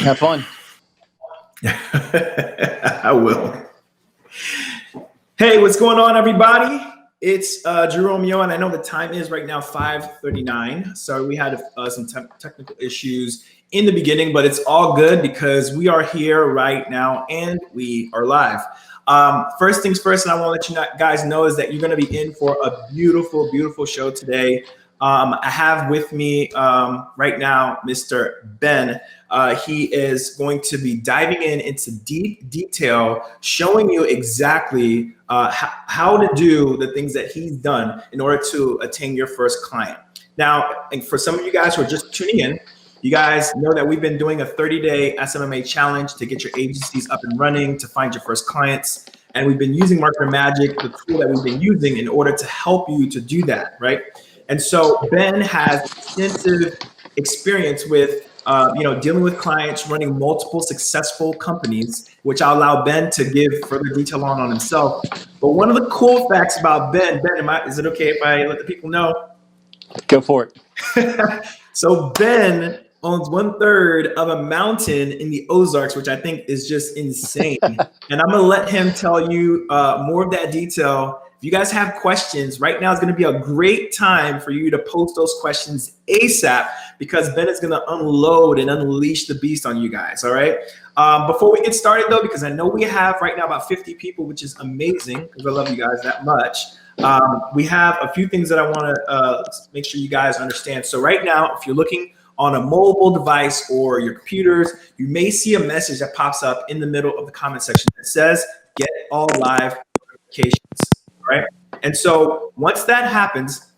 Have fun. I will. Hey, what's going on, everybody? It's Jerome Yo, and I know the time is right now 5:39. Sorry, we had some technical issues in the beginning, but it's all good because we are here right now and we are live. First things first, and I want to let you guys know is that you're going to be in for a beautiful, beautiful show today. I have with me right now Mr. Ben. He is going to be diving into deep detail, showing you exactly how to do the things that he's done in order to attain your first client. Now, and for some of you guys who are just tuning in, you guys know that we've been doing a 30-day SMMA challenge to get your agencies up and running, to find your first clients. And we've been using Marketer Magic, the tool that we've been using in order to help you to do that, right? And so Ben has extensive experience with dealing with clients, running multiple successful companies, which I'll allow Ben to give further detail on himself. But one of the cool facts about Ben, is it okay if I let the people know? Go for it. So Ben owns 1/3 of a mountain in the Ozarks, which I think is just insane. And I'm gonna let him tell you more of that detail. If you guys have questions, right now is going to be a great time for you to post those questions ASAP, because Ben is going to unload and unleash the beast on you guys. All right. Before we get started, though, because I know we have right now about 50 people, which is amazing because I love you guys that much. We have a few things that I want to make sure you guys understand. So right now, if you're looking on a mobile device or your computers, you may see a message that pops up in the middle of the comment section that says, "Get all live notifications." Right. And so once that happens,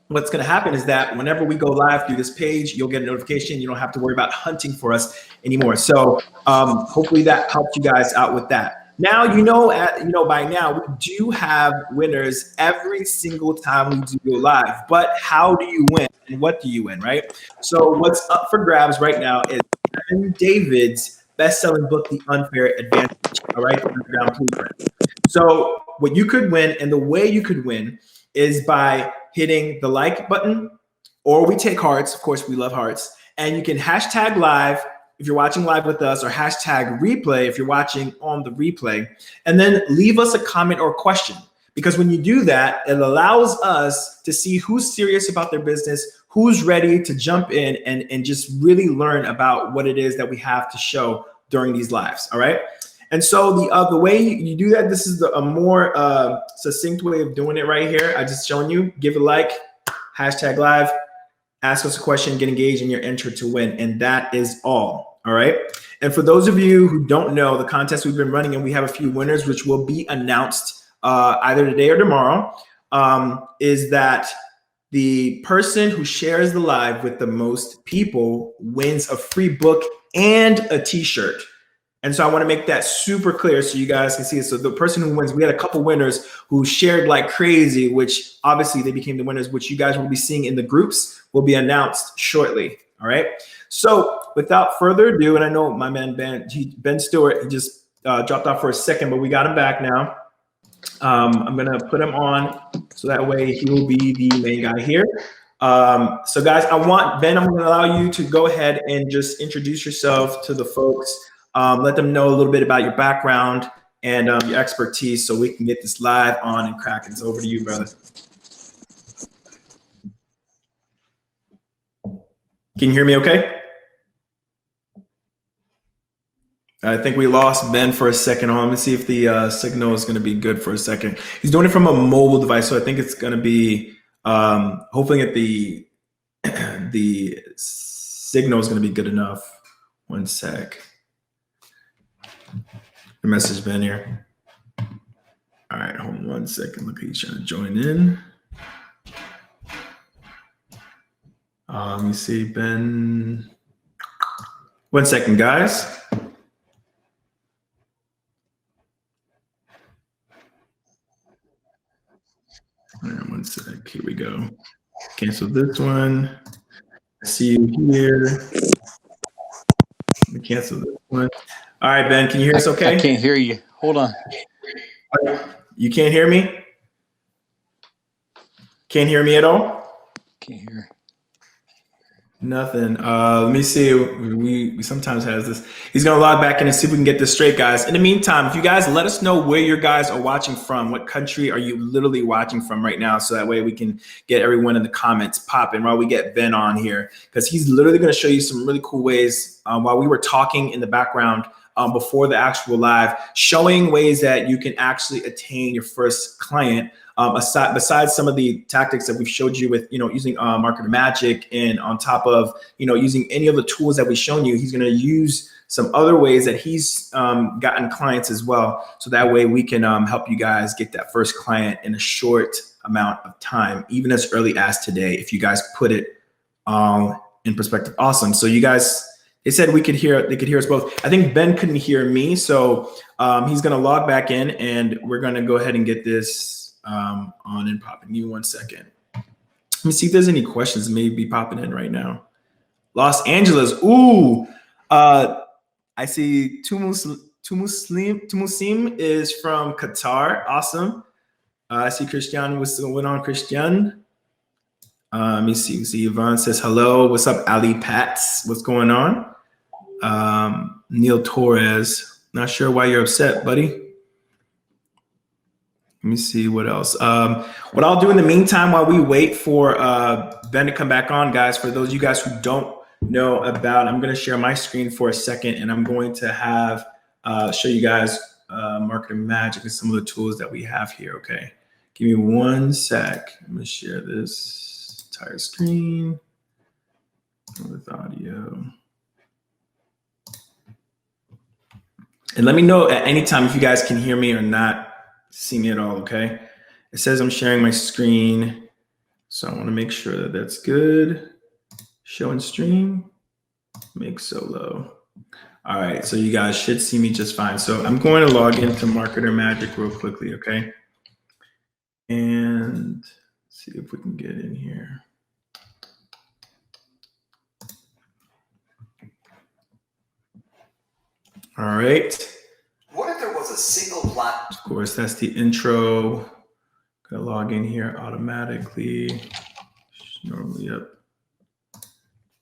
what's going to happen is that whenever we go live through this page, you'll get a notification. You don't have to worry about hunting for us anymore. So hopefully that helps you guys out with that. Now, by now we do have winners every single time we do go live. But how do you win and what do you win? Right. So what's up for grabs right now is Ben David's best-selling book, The Unfair Advantage. All right. The Underground Blueprint. So what you could win, and the way you could win, is by hitting the like button, or we take hearts. Of course, we love hearts. And you can hashtag live if you're watching live with us, or hashtag replay if you're watching on the replay, and then leave us a comment or question. Because when you do that, it allows us to see who's serious about their business, who's ready to jump in and just really learn about what it is that we have to show during these lives. All right. And so the way you do that, this is a more succinct way of doing it right here. I just shown you. Give a like, hashtag live, ask us a question, get engaged, and you're entered to win. And that is all. All right. And for those of you who don't know, the contest we've been running, and we have a few winners, which will be announced either today or tomorrow, is that the person who shares the live with the most people wins a free book and a t-shirt. And so I want to make that super clear so you guys can see it. So the person who wins, we had a couple winners who shared like crazy, which obviously they became the winners, which you guys will be seeing in the groups, will be announced shortly. All right. So without further ado, and I know my man Ben Stewart, he just dropped off for a second, but we got him back now. I'm going to put him on so that way he will be the main guy here. So guys, Ben, I'm going to allow you to go ahead and just introduce yourself to the folks. Let them know a little bit about your background and your expertise so we can get this live on and cracking. It's over to you, brother. Can you hear me okay? I think we lost Ben for a second. Let me see if the signal is going to be good for a second. He's doing it from a mobile device, so I think it's going to be hopefully the signal is going to be good enough. One sec. The message Ben here. All right, hold on 1 second. Look, he's trying to join in. Let me see, Ben. 1 second, guys. All right, 1 sec. Here we go. Cancel this one. See you here. Let me cancel this one. All right, Ben, can you hear us okay? I can't hear you. Hold on. You can't hear me? Can't hear me at all? Can't hear. Nothing. Let me see. We sometimes has this. He's gonna log back in and see if we can get this straight, guys. In the meantime, if you guys let us know where your guys are watching from, what country are you literally watching from right now, so that way we can get everyone in the comments popping while we get Ben on here, because he's literally gonna show you some really cool ways while we were talking in the background. Before the actual live, showing ways that you can actually attain your first client. Besides some of the tactics that we've showed you with, using Marketer Magic, and on top of, using any of the tools that we've shown you, he's going to use some other ways that he's gotten clients as well. So that way we can help you guys get that first client in a short amount of time, even as early as today, if you guys put it in perspective. Awesome. So you guys, they said they could hear us both. I think Ben couldn't hear me. So he's going to log back in, and we're going to go ahead and get this on and popping. Give me 1 second. Let me see if there's any questions maybe popping in right now. Los Angeles. Ooh. I see Tumusim is from Qatar. Awesome. I see Christian. What's going on, Christian? Let me see. Yvonne says hello. What's up, Ali Pats? What's going on? Neil Torres. Not sure why you're upset, buddy. Let me see what else. What I'll do in the meantime while we wait for Ben to come back on, guys, for those of you guys who don't know about, I'm going to share my screen for a second, and I'm going to have show you guys Marketer Magic and some of the tools that we have here. Okay, give me 1 sec. I'm going to share this entire screen with audio. And let me know at any time if you guys can hear me or not see me at all, okay? It says I'm sharing my screen, so I want to make sure that that's good. Show and stream, make solo. All right, so you guys should see me just fine. So I'm going to log into Marketer Magic real quickly, okay? And see if we can get in here. All right. What if there was a single platform? Of course, that's the intro. Gonna log in here automatically. Normally, yep.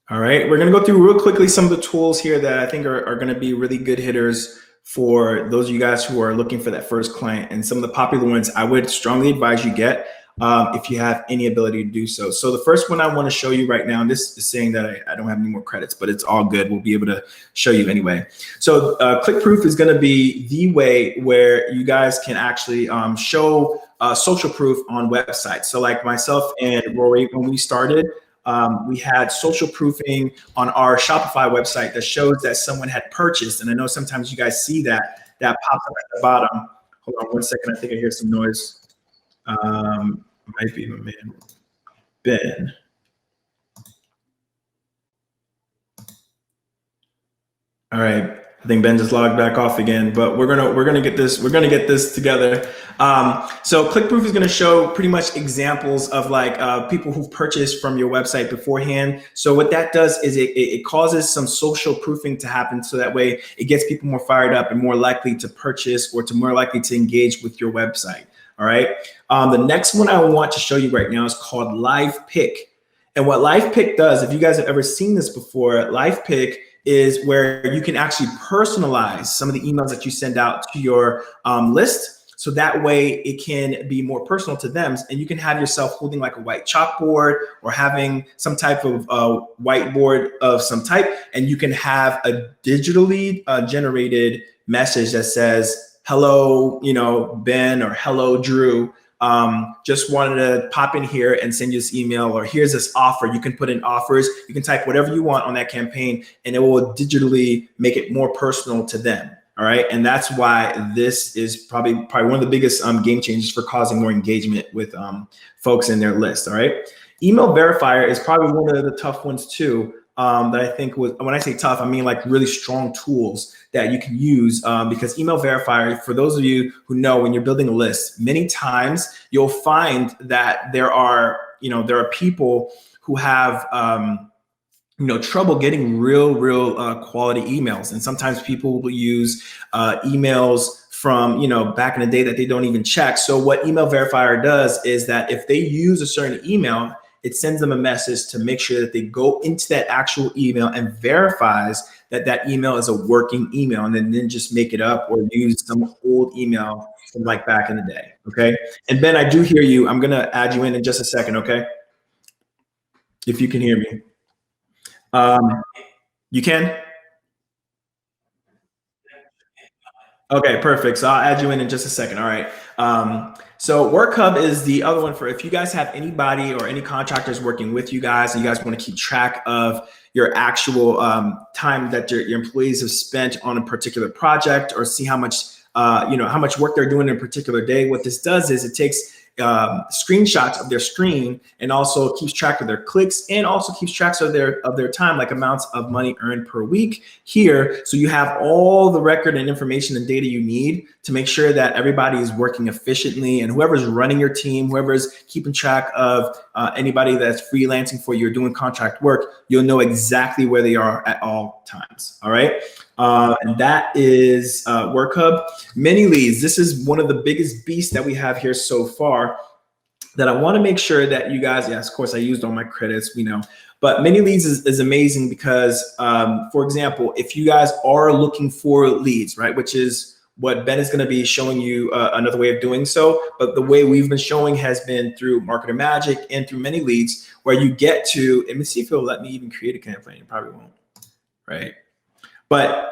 All right, we're gonna go through real quickly some of the tools here that I think are gonna be really good hitters for those of you guys who are looking for that first client. And some of the popular ones I would strongly advise you get if you have any ability to do so. So the first one I want to show you right now, and this is saying that I don't have any more credits, but it's all good. We'll be able to show you anyway. So click proof is going to be the way where you guys can actually show social proof on websites. So like myself and Rory, when we started, we had social proofing on our Shopify website that shows that someone had purchased. And I know sometimes you guys see that pops up at the bottom. Hold on 1 second. I think I hear some noise. Might be my man, Ben. All right. I think Ben just logged back off again, but we're gonna get this together. So ClickProof is gonna show pretty much examples of like people who've purchased from your website beforehand. So what that does is it causes some social proofing to happen, so that way it gets people more fired up and more likely to purchase or to more likely to engage with your website. All right. The next one I want to show you right now is called Live Pick. And what Live Pick does, if you guys have ever seen this before, Live Pick is where you can actually personalize some of the emails that you send out to your list. So that way it can be more personal to them, and you can have yourself holding like a white chalkboard or having some type of whiteboard of some type, and you can have a digitally generated message that says, hello, Ben, or hello, Drew. Just wanted to pop in here and send you this email, or here's this offer. You can put in offers. You can type whatever you want on that campaign, and it will digitally make it more personal to them. All right. And that's why this is probably one of the biggest game changers for causing more engagement with folks in their list. All right. Email verifier is probably one of the tough ones too. That I think when I say tough, I mean like really strong tools that you can use, because email verifier, for those of you who know, when you're building a list, many times you'll find that there are people who have trouble getting real quality emails. And sometimes people will use emails from back in the day that they don't even check. So what email verifier does is that if they use a certain email, it sends them a message to make sure that they go into that actual email and verifies that that email is a working email, and then just make it up or use some old email from like back in the day. Okay. And Ben, I do hear you. I'm going to add you in just a second. Okay. If you can hear me. You can? Okay, perfect. So I'll add you in just a second. All right. So WorkHub is the other one for if you guys have anybody or any contractors working with you guys, and you guys want to keep track of your actual time that your employees have spent on a particular project, or see how much how much work they're doing in a particular day. What this does is it takes screenshots of their screen and also keeps track of their clicks, and also keeps tracks of their time, like amounts of money earned per week here. So you have all the record and information and data you need to make sure that everybody is working efficiently, and whoever's running your team, whoever's keeping track of anybody that's freelancing for you or doing contract work, you'll know exactly where they are at all times. All right. And that is WorkHub. Many Leads. This is one of the biggest beasts that we have here so far, that I want to make sure that you guys, yes, of course, I used all my credits, we know, but Many Leads is amazing because, for example, if you guys are looking for leads, right, which is what Ben is going to be showing you another way of doing so. But the way we've been showing has been through Marketer Magic and through Many Leads, where you get to, let me see if it'll let me even create a campaign. It probably won't, right? But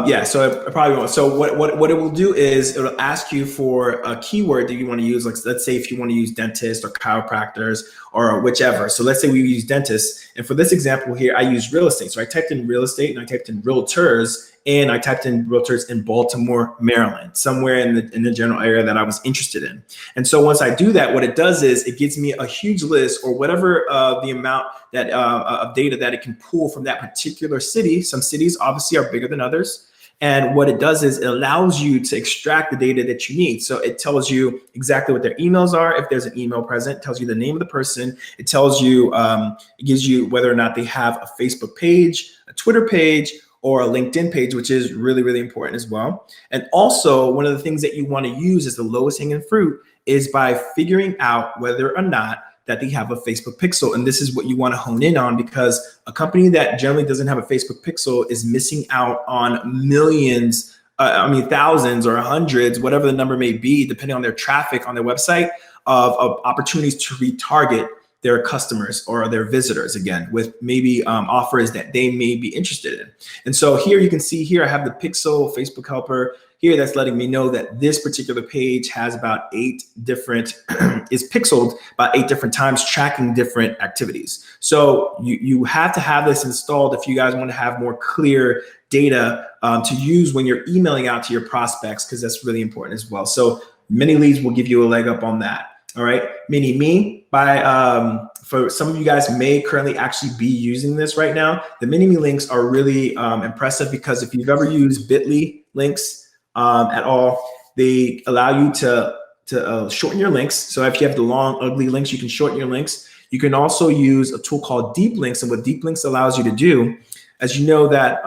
yeah, so it probably won't. So what it will do is it'll ask you for a keyword that you want to use. Like, let's say if you want to use dentist or chiropractors or whichever. So let's say we use dentists. And for this example here, I use real estate. So I typed in real estate and I typed in realtors, and I typed in realtors in Baltimore, Maryland, somewhere in the general area that I was interested in. And so once I do that, what it does is it gives me a huge list, or whatever the amount that of data that it can pull from that particular city. Some cities obviously are bigger than others. And what it does is it allows you to extract the data that you need. So it tells you exactly what their emails are. If there's an email present, it tells you the name of the person. It tells you, it gives you whether or not they have a Facebook page, a Twitter page, or a LinkedIn page, which is really, really important as well. And also, one of the things that you want to use as the lowest hanging fruit is by figuring out whether or not that they have a Facebook pixel. And this is what you want to hone in on, because a company that generally doesn't have a Facebook pixel is missing out on millions, thousands or hundreds, whatever the number may be, depending on their traffic on their website, of opportunities to retarget their customers or their visitors again with maybe offers that they may be interested in. And so here you can see here I have the pixel Facebook helper here that's letting me know that this particular page has about 8 different is pixeled about 8 different times, tracking different activities. So you have to have this installed if you guys want to have more clear data to use when you're emailing out to your prospects, because that's really important as well. So Many Leads will give you a leg up on that. All right, Mini Me for some of you guys may currently actually be using this right now. The Mini Me links are really impressive, because if you've ever used Bitly links at all, they allow you to shorten your links. So if you have the long, ugly links, you can shorten your links. You can also use a tool called Deep Links, and what Deep Links allows you to do, as you know that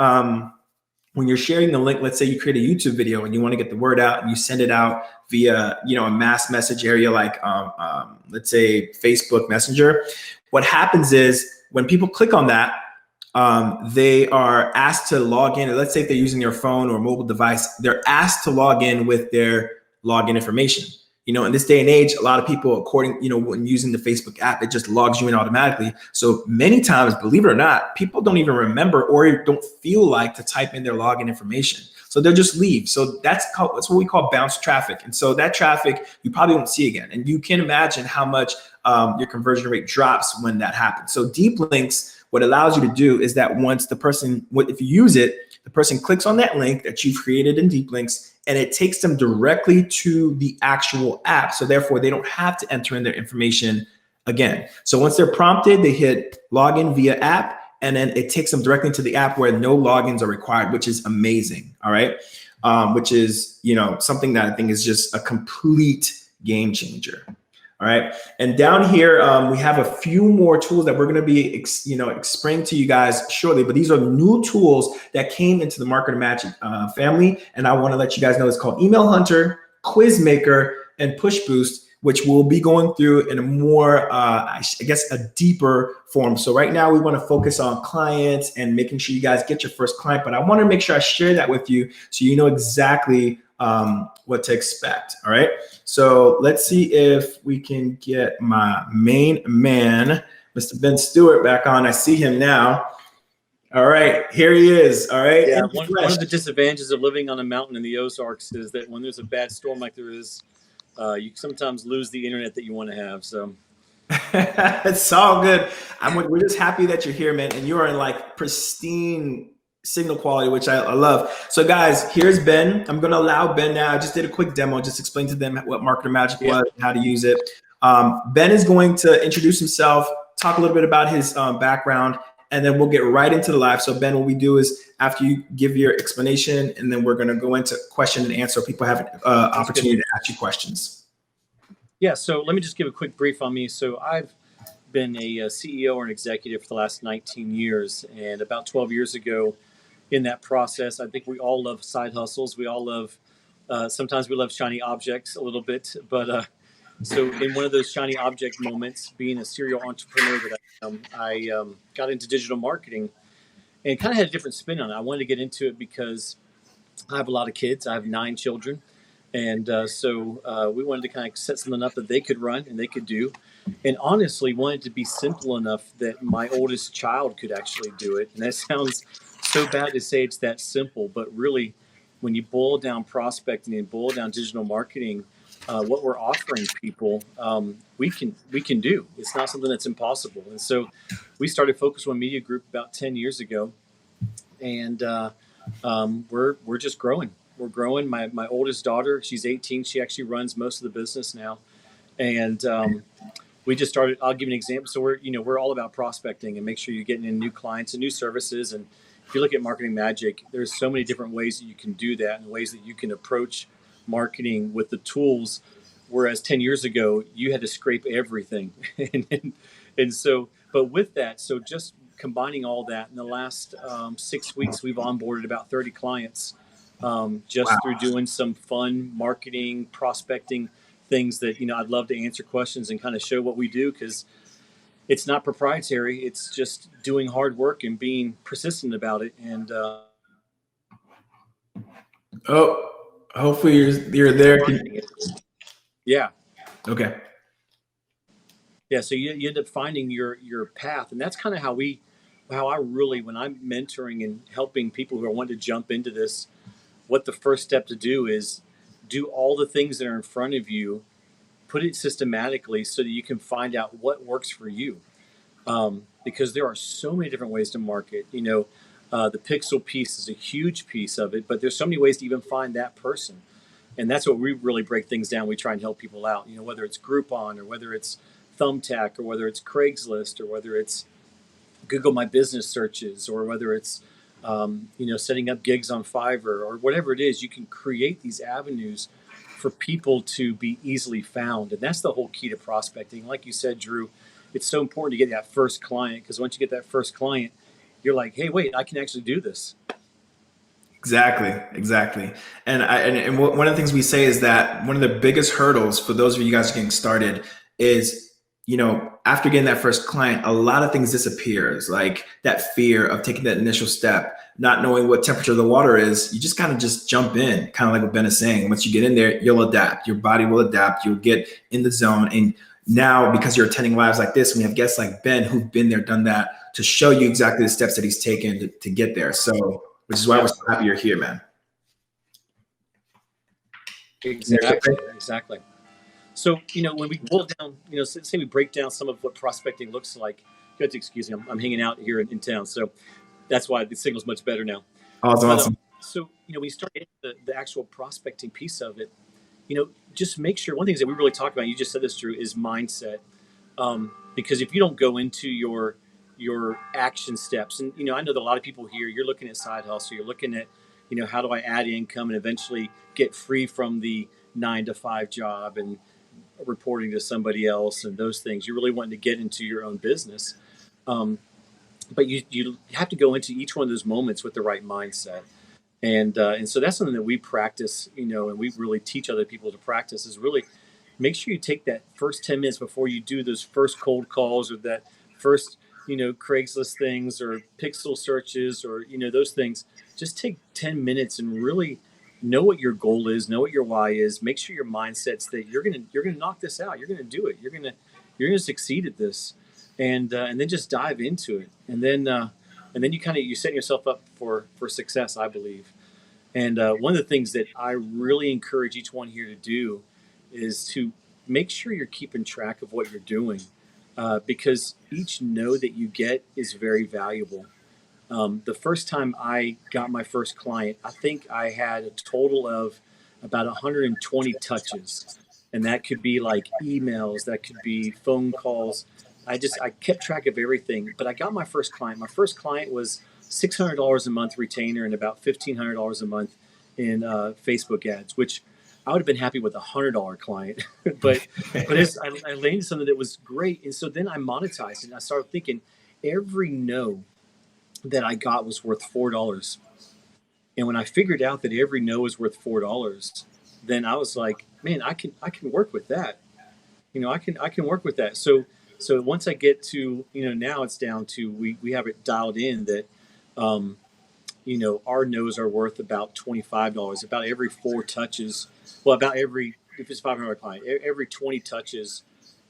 when you're sharing the link, let's say you create a YouTube video and you want to get the word out and you send it out via, a mass message area like, let's say Facebook Messenger. What happens is when people click on that, they are asked to log in. And let's say if they're using their phone or mobile device, they're asked to log in with their login information. In this day and age, a lot of people, when using the Facebook app, it just logs you in automatically. So many times, believe it or not, people don't even remember or don't feel like to type in their login information. So they'll just leave. So that's what we call bounce traffic. And so that traffic, you probably won't see again. And you can imagine how much your conversion rate drops when that happens. So Deep Links, what allows you to do is that once the person, if you use it, the person clicks on that link that you've created in Deep Links, and it takes them directly to the actual app. So therefore, they don't have to enter in their information again. So once they're prompted, they hit login via app, and then it takes them directly to the app where no logins are required, which is amazing. All right. Which is, something that I think is just a complete game changer. All right. And down here, we have a few more tools that we're going to be, explaining to you guys shortly. But these are new tools that came into the Marketer Magic family. And I want to let you guys know it's called Email Hunter, Quiz Maker, and Push Boost, which we'll be going through in a more, I guess, a deeper form. So right now we want to focus on clients and making sure you guys get your first client. But I want to make sure I share that with you so you know exactly what to expect. All right. So let's see if we can get my main man, Mr. Ben Stewart, back on. I see him now. All right, here he is. All right. Yeah, one of the disadvantages of living on a mountain in the Ozarks is that when there's a bad storm like there is, you sometimes lose the internet that you want to have. So it's all good. We're just happy that you're here, man, and you are in like pristine signal quality, which I love. So guys, here's Ben. I'm going to allow Ben now. I just did a quick demo, just explain to them what Marketer Magic was and how to use it. Ben is going to introduce himself, talk a little bit about his background, and then we'll get right into the live. So Ben, what we do is after you give your explanation, and then we're going to go into question and answer. People have an opportunity to ask you questions. Yeah, so let me just give a quick brief on me. So I've been a CEO or an executive for the last 19 years. And about 12 years ago in that process, I think we all love side hustles. We all love, sometimes we love shiny objects a little bit. But so in one of those shiny object moments, being a serial entrepreneur that I got into digital marketing and kind of had a different spin on it. I wanted to get into it because I have a lot of kids. I have 9 children. And so we wanted to kind of set something up that they could run and they could do. And honestly, wanted to be simple enough that my oldest child could actually do it. And that sounds so bad to say it's that simple, but really, when you boil down prospecting and boil down digital marketing, what we're offering people, we can do. It's not something that's impossible. And so we started Focus One Media Group about 10 years ago, and we're just growing. We're growing. My oldest daughter, she's 18. She actually runs most of the business now, and we just started. I'll give you an example. So we're all about prospecting and make sure you're getting in new clients and new services. And if you look at Marketing Magic, there's so many different ways that you can do that and ways that you can approach marketing with the tools. Whereas 10 years ago, you had to scrape everything, and so. But with that, so just combining all that in the last 6 weeks, we've onboarded about 30 clients. Just through doing some fun marketing, prospecting things that, I'd love to answer questions and kind of show what we do, because it's not proprietary. It's just doing hard work and being persistent about it. And hopefully you're there. Yeah. Okay. Yeah. So you end up finding your path, and that's kind of how I really, when I'm mentoring and helping people who are wanting to jump into this, what the first step to do is do all the things that are in front of you, put it systematically so that you can find out what works for you. Because there are so many different ways to market. The pixel piece is a huge piece of it, but there's so many ways to even find that person. And that's what we really break things down. We try and help people out, whether it's Groupon or whether it's Thumbtack or whether it's Craigslist or whether it's Google My Business searches or whether it's setting up gigs on Fiverr or whatever it is. You can create these avenues for people to be easily found. And that's the whole key to prospecting. Like you said, Drew, it's so important to get that first client, because once you get that first client, you're like, hey, wait, I can actually do this. Exactly. And one of the things we say is that one of the biggest hurdles for those of you guys getting started is, after getting that first client, a lot of things disappears, like that fear of taking that initial step, not knowing what temperature the water is. You just kind of just jump in, kind of like what Ben is saying. Once you get in there, you'll adapt. Your body will adapt. You'll get in the zone. And now, because you're attending lives like this, we have guests like Ben who've been there, done that, to show you exactly the steps that he's taken to get there. So, which is why we're so happy you're here, man. Exactly. So, when we boil down, say we break down some of what prospecting looks like, you have to excuse me, I'm hanging out here in town. So that's why the signal's much better now. Awesome. So, when you start getting the actual prospecting piece of it, just make sure, one of the things that we really talk about, you just said this, Drew, is mindset. Because if you don't go into your action steps, and, I know that a lot of people here, you're looking at side hustle, you're looking at, how do I add income and eventually get free from the 9-to-5 job and reporting to somebody else and those things. You're really wanting to get into your own business. But you have to go into each one of those moments with the right mindset. And so that's something that we practice, and we really teach other people to practice, is really make sure you take that first 10 minutes before you do those first cold calls or that first, Craigslist things or pixel searches or, those things. Just take 10 minutes and really know what your goal is, know what your why is, make sure your mindset's that you're gonna knock this out. You're gonna do it. You're gonna succeed at this. And then just dive into it. And then you set yourself up for success, I believe. And one of the things that I really encourage each one here to do is to make sure you're keeping track of what you're doing, because each no that you get is very valuable. The first time I got my first client, I think I had a total of about 120 touches. And that could be like emails, that could be phone calls. I kept track of everything. But I got my first client. My first client was $600 a month retainer and about $1,500 a month in Facebook ads, which I would have been happy with $100 client. but I landed something that was great. And so then I monetized it. And I started thinking every no that I got was worth $4. And when I figured out that every no was worth $4, then I was like, man, I can work with that. I can work with that. So once I get to, now it's down to we have it dialed in that our no's are worth about $25. About every 4 touches, well, if it's $500 client, every 20 touches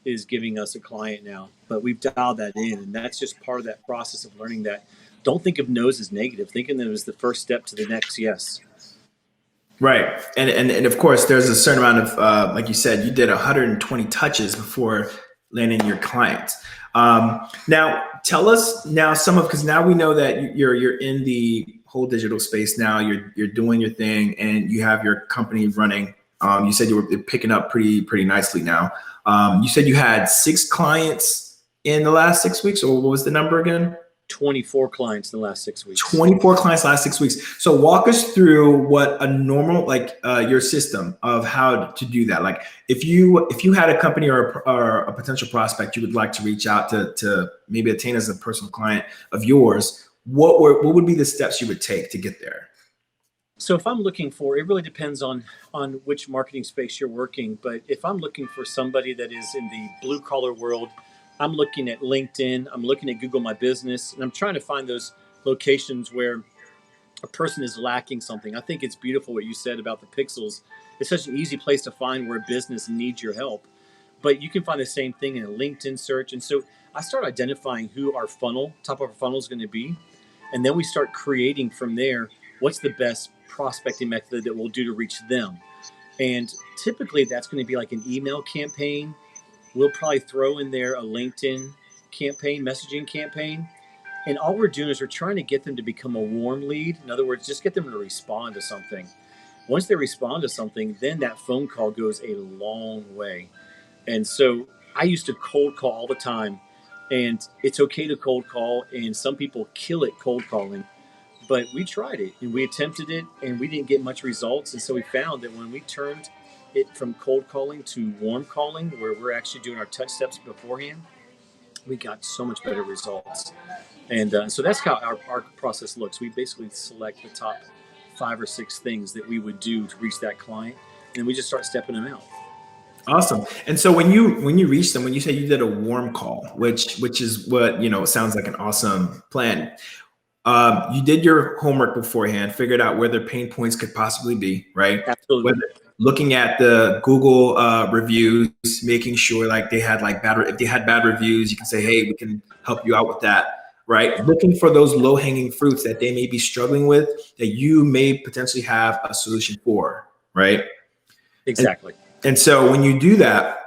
is giving us a client now. But we've dialed that in, and that's just part of that process of learning that. Don't think of no's as negative. Think of them as the first step to the next yes. Right. And of course, there's a certain amount of, like you said, you did 120 touches before landing your clients. Now, tell us now because now we know that you're in the whole digital space now. You're doing your thing, and you have your company running. You said you were picking up pretty nicely now. You said you had 6 clients in the last 6 weeks, or what was the number again? 24 clients in the last 6 weeks. 24 clients last 6 weeks. So walk us through what a normal, your system of how to do that. Like if you had a company or a potential prospect you would like to reach out to maybe attain as a personal client of yours, what would be the steps you would take to get there? So if I'm looking for, it really depends on which marketing space you're working. But if I'm looking for somebody that is in the blue collar world, I'm looking at LinkedIn, I'm looking at Google My Business, and I'm trying to find those locations where a person is lacking something. I think it's beautiful what you said about the pixels. It's such an easy place to find where a business needs your help. But you can find the same thing in a LinkedIn search. And so I start identifying who our top of our funnel is going to be. And then we start creating from there, what's the best prospecting method that we'll do to reach them. And typically that's going to be like an email campaign. We'll probably throw in there a LinkedIn campaign, messaging campaign. And all we're doing is we're trying to get them to become a warm lead. In other words, just get them to respond to something. Once they respond to something, then that phone call goes a long way. And so I used to cold call all the time. And it's okay to cold call. And some people kill it cold calling. But we tried it and we attempted it and we didn't get much results. And so we found that when we turned it from cold calling to warm calling, where we're actually doing our touch steps beforehand, we got so much better results. And so that's how our process looks. We basically select the top 5 or 6 things that we would do to reach that client, and we just start stepping them out. Awesome. And so when you reach them, when you say you did a warm call, which is what, sounds like an awesome plan. You did your homework beforehand, figured out where their pain points could possibly be, right? Absolutely. Looking at the Google reviews, making sure if they had bad reviews, you can say, hey, we can help you out with that, right? Looking for those low hanging fruits that they may be struggling with that you may potentially have a solution for, right? Exactly. And so when you do that,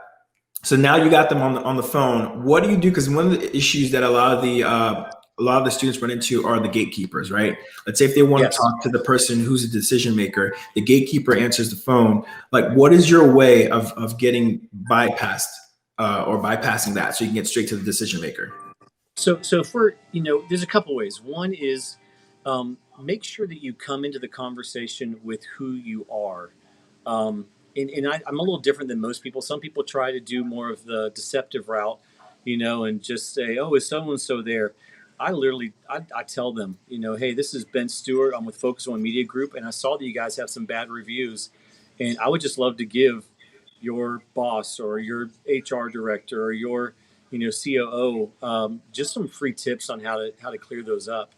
so now you got them on the phone, what do you do? Because one of the issues that a lot of the students run into are the gatekeepers, right? Let's say if they want to talk to the person who's a decision maker, the gatekeeper answers the phone. Like, what is your way of getting bypassed or bypassing that so you can get straight to the decision maker? So there's a couple ways. One is make sure that you come into the conversation with who you are. I'm a little different than most people. Some people try to do more of the deceptive route, and just say, oh, is so-and-so there? I tell them, hey, this is Ben Stewart. I'm with Focus on Media Group, and I saw that you guys have some bad reviews, and I would just love to give, your boss or your HR director or your COO, just some free tips on how to clear those up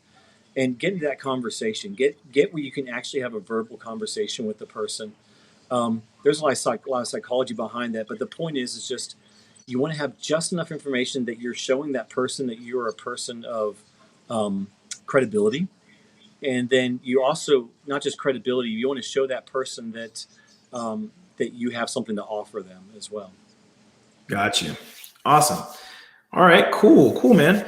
and get into that conversation. Get where you can actually have a verbal conversation with the person. There's a lot of psychology behind that, but the point is just you want to have just enough information that you're showing that person that you're a person of credibility, and then you also not just credibility. You want to show that person that you have something to offer them as well. Gotcha. Awesome. All right. Cool, man.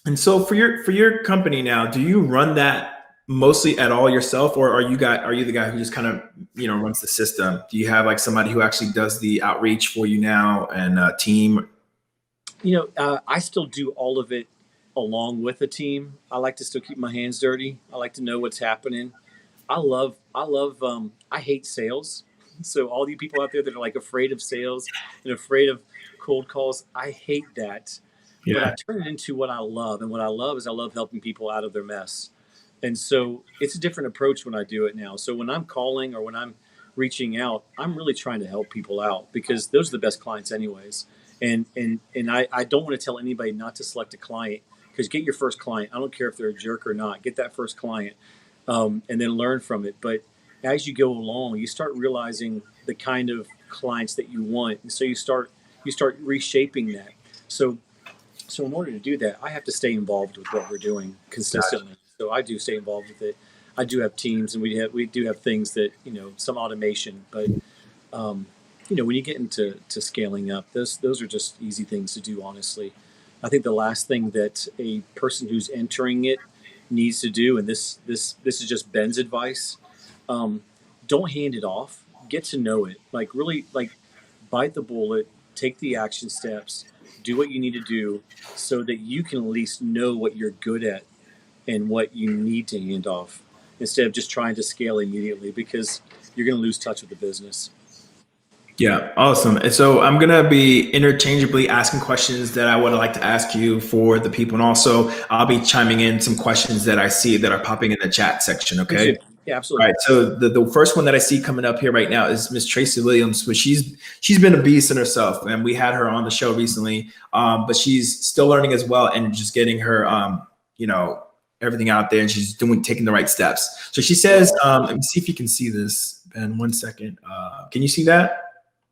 And so for your company now, do you run that mostly at all yourself, or are you the guy who just kind of runs the system? Do you have like somebody who actually does the outreach for you now and a team? I still do all of it along with a team. I like to still keep my hands dirty. I like to know what's happening. I hate sales. So all you people out there that are like afraid of sales and afraid of cold calls, I hate that. But I turn it into what I love. And what I love is I love helping people out of their mess. And so it's a different approach when I do it now. So when I'm calling or when I'm reaching out, I'm really trying to help people out because those are the best clients anyways. And I don't want to tell anybody not to select a client because get your first client. I don't care if they're a jerk or not. Get that first client and then learn from it. But as you go along, you start realizing the kind of clients that you want. And so you start reshaping that. So in order to do that, I have to stay involved with what we're doing consistently. Gotcha. So I do stay involved with it. I do have teams and we do have things that, some automation, but when you get into scaling up, those are just easy things to do, honestly. I think the last thing that a person who's entering it needs to do, and this is just Ben's advice, don't hand it off. Get to know it. Like really, like bite the bullet, take the action steps, do what you need to do so that you can at least know what you're good at and what you need to hand off instead of just trying to scale immediately because you're going to lose touch with the business. Yeah, awesome. And so I'm going to be interchangeably asking questions that I would like to ask you for the people. And also I'll be chiming in some questions that I see that are popping in the chat section. Okay. Yeah, absolutely. All right. So the first one that I see coming up here right now is Miss Tracy Williams, but she's been a beast in herself, and we had her on the show recently. But she's still learning as well and just getting her, everything out there, and she's taking the right steps. So she says, let me see if you can see this, Ben, 1 second. Can you see that?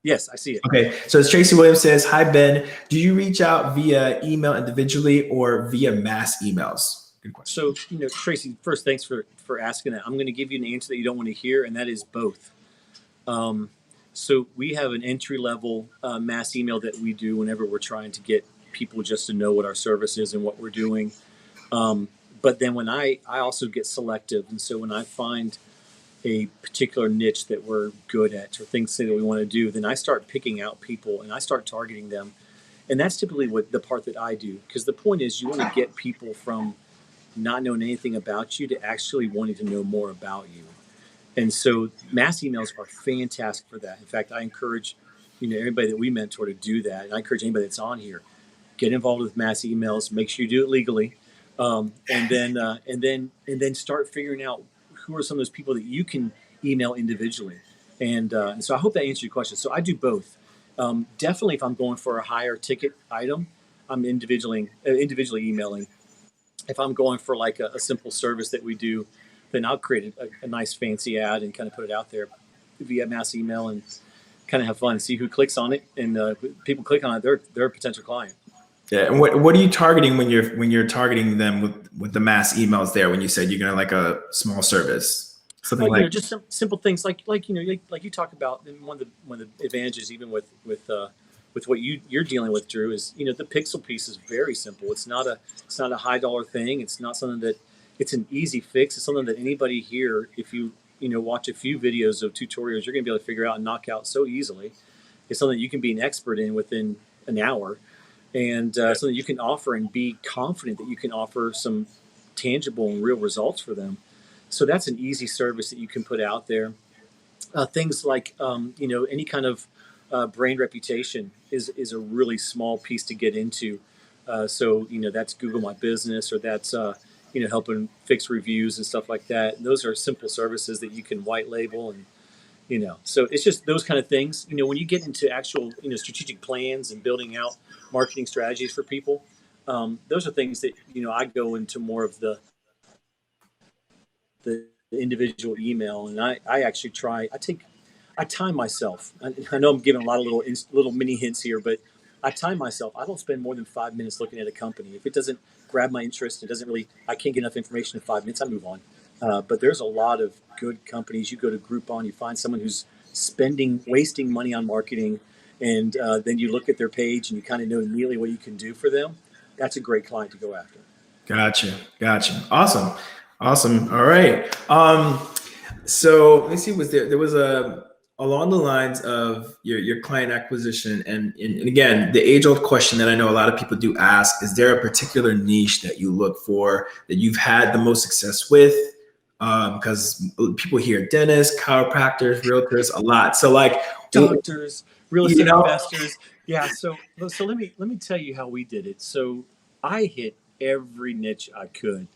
Yes, I see it. Okay, so as Tracy Williams says, hi, Ben, do you reach out via email individually or via mass emails? Good question. So, Tracy, first, thanks for asking that. I'm going to give you an answer that you don't want to hear, and that is both. So we have an entry-level mass email that we do whenever we're trying to get people just to know what our service is and what we're doing. But then when I also get selective, and so when I find a particular niche that we're good at or things that we want to do, then I start picking out people and I start targeting them. And that's typically what the part that I do. Because the point is you want to get people from not knowing anything about you to actually wanting to know more about you. And so mass emails are fantastic for that. In fact, I encourage, everybody that we mentor to do that. And I encourage anybody that's on here, get involved with mass emails, make sure you do it legally. And then start figuring out who are some of those people that you can email individually. And so I hope that answers your question. So I do both. Definitely if I'm going for a higher ticket item, I'm individually emailing. If I'm going for like a simple service that we do, then I'll create a nice fancy ad and kind of put it out there via mass email and kind of have fun, see who clicks on it. And people click on it, they're a potential client. Yeah, and what are you targeting when you're targeting them with the mass emails there? When you said you're gonna like a small service, something like just some simple things like you talk about. And one of the advantages even with what you're dealing with, Drew, is the pixel piece is very simple. It's not a high dollar thing. It's not something that it's an easy fix. It's something that anybody here, if you watch a few videos of tutorials, you're gonna be able to figure out and knock out so easily. It's something that you can be an expert in within an hour. And so that you can offer and be confident that you can offer some tangible and real results for them. So that's an easy service that you can put out there. Things like, any kind of brand reputation is a really small piece to get into. So that's Google My Business, or that's, helping fix reviews and stuff like that. And those are simple services that you can white label So it's just those kind of things. When you get into actual, strategic plans and building out marketing strategies for people, those are things that, I go into more of the individual email. And I actually I time myself. I know I'm giving a lot of little mini hints here, but I time myself. I don't spend more than 5 minutes looking at a company. If it doesn't grab my interest, I can't get enough information in 5 minutes, I move on. But there's a lot of good companies. You go to Groupon, you find someone who's wasting money on marketing, and then you look at their page and you kind of know immediately what you can do for them. That's a great client to go after. Gotcha. Awesome. All right. So let me see. There was a along the lines of your client acquisition, and again, the age old question that I know a lot of people do ask: is there a particular niche that you look for that you've had the most success with? Because people hear dentists, chiropractors, realtors a lot. So like doctors, real estate you know, investors. Yeah. So let me tell you how we did it. So I hit every niche I could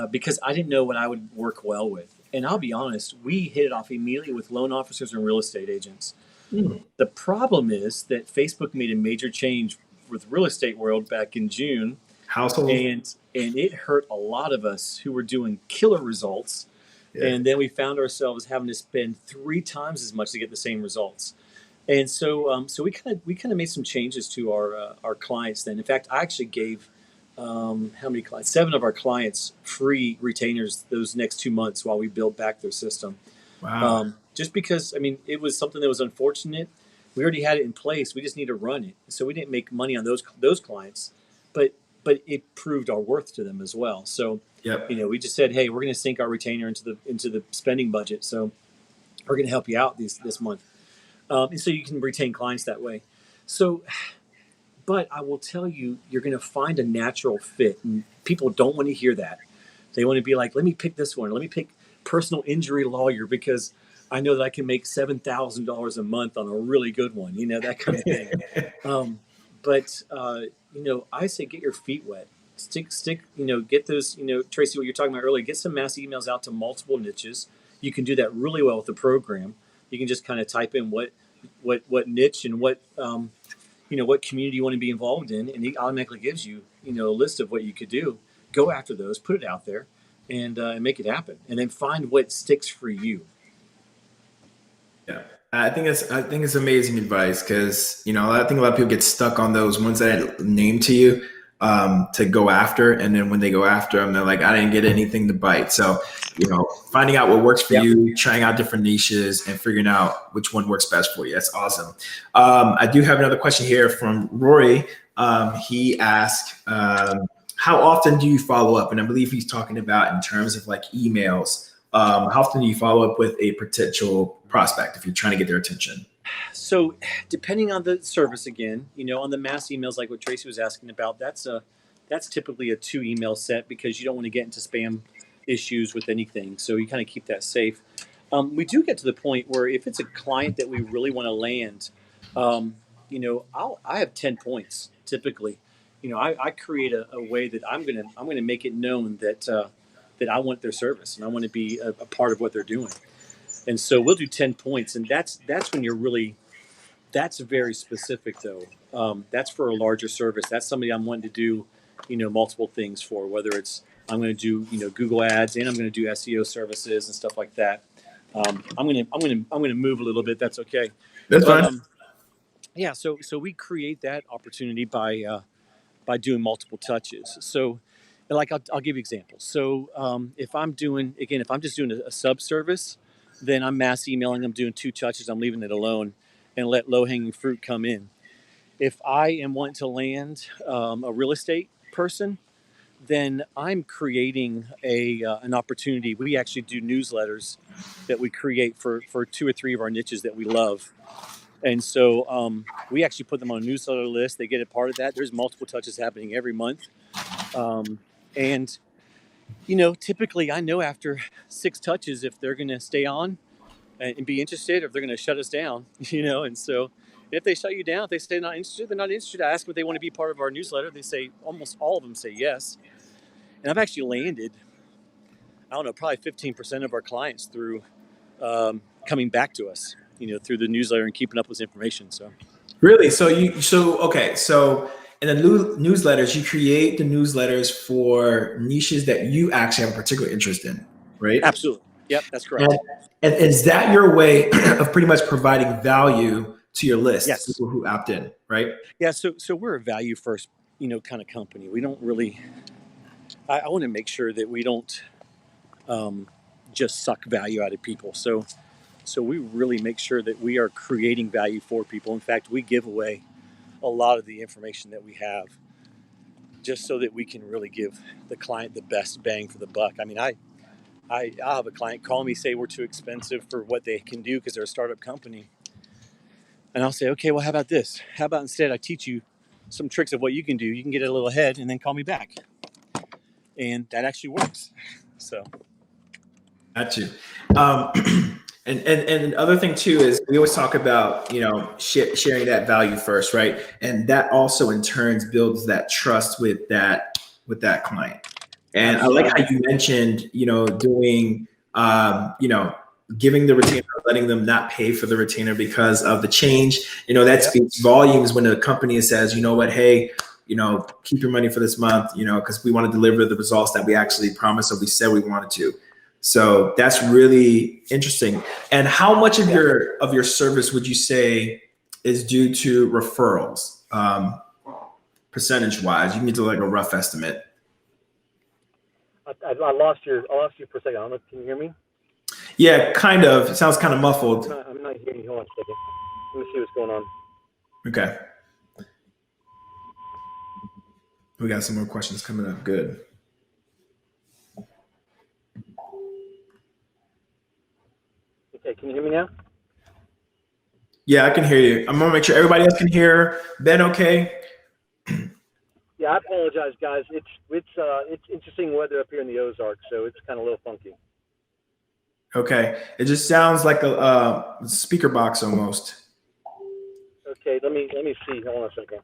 because I didn't know what I would work well with. And I'll be honest, we hit it off immediately with loan officers and real estate agents. The problem is that Facebook made a major change with real estate world back in June, household. and it hurt a lot of us who were doing killer results. Yeah. And then we found ourselves having to spend 3 times as much to get the same results. And so we kind of made some changes to our clients. Then, in fact, I actually gave how many clients? 7 of our clients free retainers those next 2 months while we built back their system. Wow. Just because, it was something that was unfortunate. We already had it in place. We just need to run it. So we didn't make money on those clients, but it proved our worth to them as well. So, Yep. we just said, hey, we're going to sink our retainer into the spending budget. So we're going to help you out this month, and so you can retain clients that way. So, but I will tell you, you're going to find a natural fit, and people don't want to hear that. They want to be like, let me pick this one. Let me pick personal injury lawyer because I know that I can make $7,000 a month on a really good one, that kind of thing. But I say get your feet wet. Stick, get those, Tracy, what you're talking about earlier, get some mass emails out to multiple niches. You can do that really well with the program. You can just kind of type in what niche and what community you want to be involved in, and it automatically gives you, a list of what you could do. Go after those, put it out there, and make it happen, and then find what sticks for you. Yeah, I think it's amazing advice because I think a lot of people get stuck on those ones that I named to you to go after, and then when they go after them, they're like, I didn't get anything to bite. So finding out what works for you, trying out different niches, and figuring out which one works best for you. That's awesome. I do have another question here from Rory. He asked, how often do you follow up? And I believe he's talking about in terms of like emails. How often do you follow up with a potential prospect if you're trying to get their attention? So depending on the service, again, on the mass emails, like what Tracy was asking about, that's typically a 2 email set because you don't want to get into spam issues with anything. So you kind of keep that safe. We do get to the point where if it's a client that we really want to land, I have 10 points typically. I create a way that I'm gonna make it known that I want their service and I want to be a part of what they're doing. And so we'll do 10 points, and that's when that's very specific though. That's for a larger service. That's somebody I'm wanting to do, multiple things for, whether it's I'm going to do, Google ads, and I'm going to do SEO services and stuff like that. I'm going to move a little bit. That's okay. That's fine. Yeah. So we create that opportunity by doing multiple touches. So, like I'll give you examples. So if I'm just doing a sub service, then I'm mass emailing. I'm doing 2 touches. I'm leaving it alone, and let low hanging fruit come in. If I am wanting to land a real estate person, then I'm creating an opportunity. We actually do newsletters that we create for 2 or 3 of our niches that we love. And so we actually put them on a newsletter list. They get a part of that. There's multiple touches happening every month. And typically I know after 6 touches if they're going to stay on and be interested, or if they're going to shut us down, And so if they shut you down, if they say not interested, they're not interested. I ask them if they want to be part of our newsletter. They say, almost all of them say yes. And I've actually landed, I don't know, probably 15% of our clients through coming back to us, through the newsletter and keeping up with information. So Really? So in the newsletters, you create the newsletters for niches that you actually have a particular interest in, right? absolutely. Yep, that's correct. And is that your way of pretty much providing value to your list, Yes. people who opt in, right? Yeah. So we're a value first, kind of company. We don't really, I want to make sure that we don't just suck value out of people. So we really make sure that we are creating value for people. In fact, we give away a lot of the information that we have just so that we can really give the client the best bang for the buck. I mean, I'll have a client call me, say we're too expensive for what they can do because they're a startup company. And I'll say, okay, well, how about this? How about instead I teach you some tricks of what you can do. You can get a little ahead and then call me back. And that actually works. So. Got you. And the other thing too is we always talk about, sharing that value first, right? And that also in turn builds that trust with that client. And I like how you mentioned, doing, giving the retainer, letting them not pay for the retainer because of the change. That speaks volumes when a company says, you know what, hey, keep your money for this month, because we want to deliver the results that we actually promised or we said we wanted to. So that's really interesting. And how much of your service would you say is due to referrals, percentage wise? You can do like a rough estimate. I lost you for a second. I don't know. Can you hear me? Yeah, kind of. It sounds kind of muffled. I'm not hearing you. Hold on a second. Let me see what's going on. Okay. We got some more questions coming up. Good. Okay, can you hear me now? Yeah, I can hear you. I'm gonna make sure everybody else can hear. Ben, okay? Yeah, I apologize, guys. It's interesting weather up here in the Ozarks, so it's kind of a little funky. Okay, it just sounds like a speaker box almost. Okay, let me see. Hold on a second.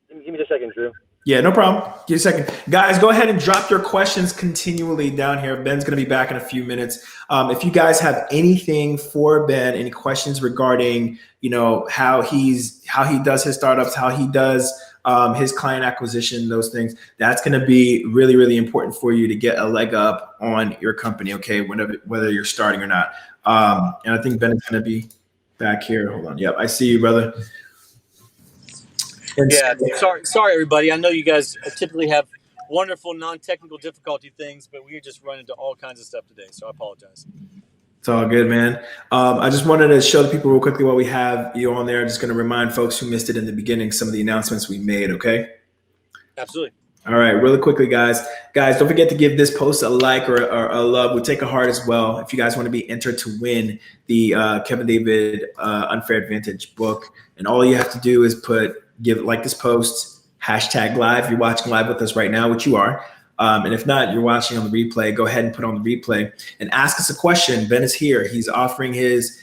Give me just a second, Drew. Yeah, no problem. Give me a second. Guys, go ahead and drop your questions continually down here. Ben's going to be back in a few minutes. If you guys have anything for Ben, any questions regarding, how he does his startups, how he does his client acquisition, those things, that's going to be really, really important for you to get a leg up on your company, okay, whether you're starting or not. And I think Ben is going to be back here. Hold on. Yep, I see you, brother. Yeah, sorry, everybody. I know you guys typically have wonderful non-technical difficulty things, but we are just running into all kinds of stuff today, so I apologize. It's all good, man. I just wanted to show the people real quickly while we have you on there. I'm just going to remind folks who missed it in the beginning some of the announcements we made, okay? Absolutely. All right, really quickly, guys. Guys, don't forget to give this post a like or a love. We'll take a heart as well. If you guys want to be entered to win the Kevin David Unfair Advantage book, and all you have to do is like this post, #live. You're watching live with us right now, which you are. And if not, you're watching on the replay, go ahead and put on the replay and ask us a question. Ben is here. He's offering his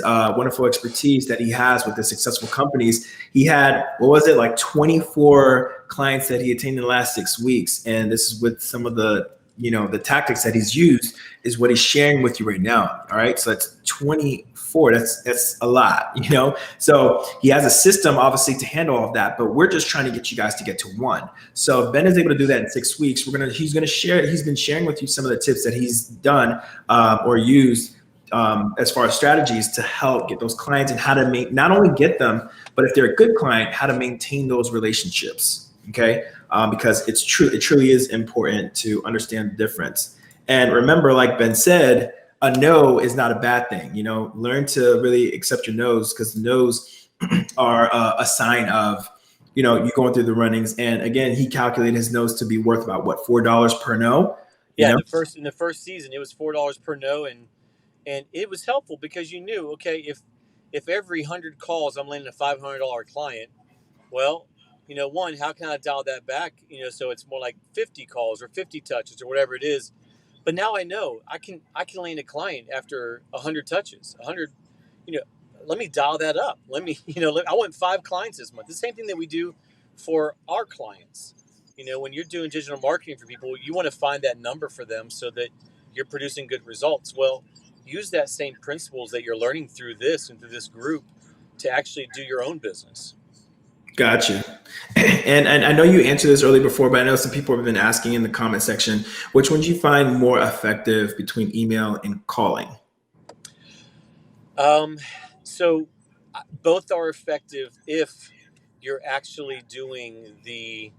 wonderful expertise that he has with the successful companies. He had, 24 clients that he attained in the last 6 weeks. And this is with some of the, the tactics that he's used is what he's sharing with you right now. All right. So that's 24. That's a lot, So he has a system obviously to handle all of that, but we're just trying to get you guys to get to 1. So Ben is able to do that in 6 weeks. He's been sharing with you some of the tips that he's done or used as far as strategies to help get those clients and how to not only get them, but if they're a good client, how to maintain those relationships. Okay. Because it truly is important to understand the difference. And remember, like Ben said, a no is not a bad thing. Learn to really accept your no's, because the no's are a sign of, you going through the runnings. And again, he calculated his no's to be worth about $4 per no. Yeah. In the first season, it was $4 per no. And it was helpful because you knew, okay, if every 100 calls I'm landing a $500 client, well, one, how can I dial that back? So it's more like 50 calls or 50 touches or whatever it is. But now I know I can land a client after 100 touches, 100. Let me dial that up. Let me, I want 5 clients this month. The same thing that we do for our clients. When you're doing digital marketing for people, you want to find that number for them so that you're producing good results. Well, use that same principles that you're learning through this and through this group to actually do your own business. Gotcha. And I know you answered this earlier before, but I know some people have been asking in the comment section, which one do you find more effective between email and calling? So both are effective if you're actually doing the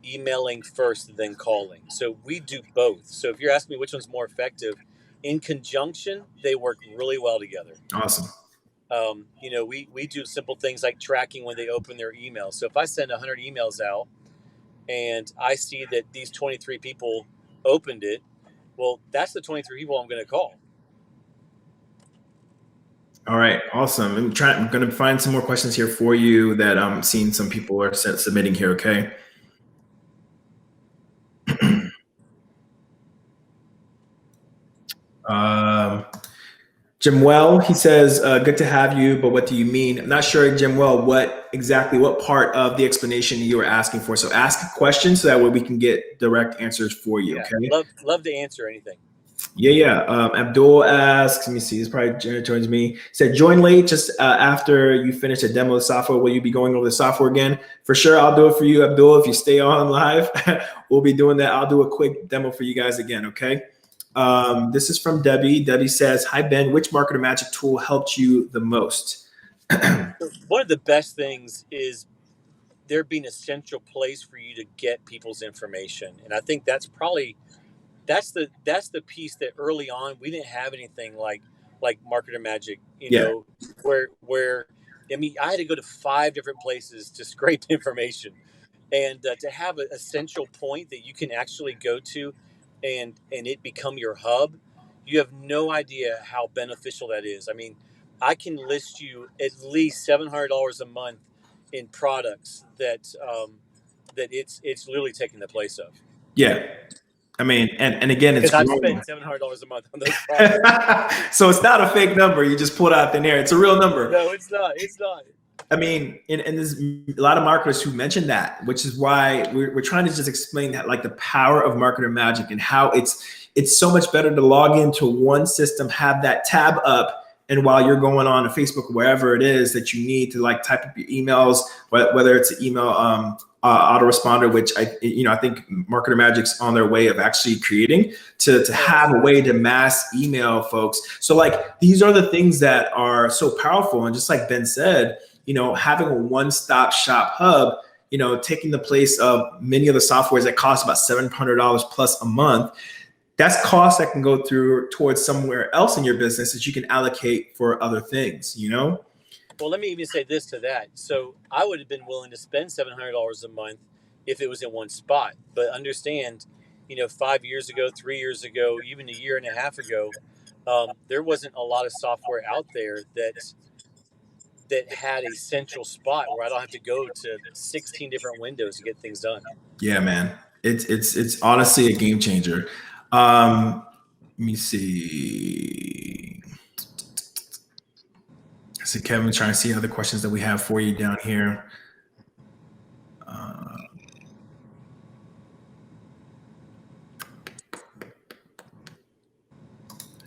emailing first, then calling. So we do both. So if you're asking me which one's more effective, in conjunction, they work really well together. Awesome. We do simple things like tracking when they open their email. So if I send 100 emails out and I see that these 23 people opened it, well, that's the 23 people I'm going to call. All right, awesome. I'm going to find some more questions here for you that I'm seeing some people are submitting here. Okay. Jimwell, he says, good to have you, but what do you mean? I'm not sure, Jimwell, what part of the explanation you were asking for. So ask a question so that way we can get direct answers for you, okay? Love to answer anything. Yeah. Abdul asks, let me see, this probably joins me. He said, join late just after you finish a demo of software. Will you be going over the software again? For sure, I'll do it for you, Abdul. If you stay on live, we'll be doing that. I'll do a quick demo for you guys again, okay? This is from Debbie. Debbie says, hi, Ben, which Marketer Magic tool helped you the most? One of the best things is there being a central place for you to get people's information. And I think that's the piece that early on we didn't have anything like Marketer Magic, where I had to go to 5 different places to scrape information, and to have a central point that you can actually go to and it become your hub. You have no idea how beneficial that is. I mean, I can list you at least $700 a month in products that it's literally taking the place of. Yeah. I mean, and again, it's because I've spent $700 a month on those products. So it's not a fake number. You just pulled out thin air. It's a real number. No, it's not. It's not. I mean, and there's a lot of marketers who mention that, which is why we're trying to just explain that, like the power of Marketer Magic and how it's so much better to log into one system, have that tab up, and while you're going on to Facebook, wherever it is that you need to like type up your emails, whether it's an email autoresponder, which I think Marketer Magic's on their way of actually creating to have a way to mass email folks. So like these are the things that are so powerful, and just like Ben said, having a one-stop shop hub, taking the place of many of the softwares that cost about $700 plus a month. That's cost that can go towards somewhere else in your business that you can allocate for other things, Well, let me even say this to that. So I would have been willing to spend $700 a month if it was in one spot. But understand, 5 years ago, 3 years ago, even a year and a half ago, there wasn't a lot of software out there that had a central spot where I don't have to go to 16 different windows to get things done. Yeah, man. It's honestly a game changer. Let me see. I see Kevin trying to see other questions that we have for you down here.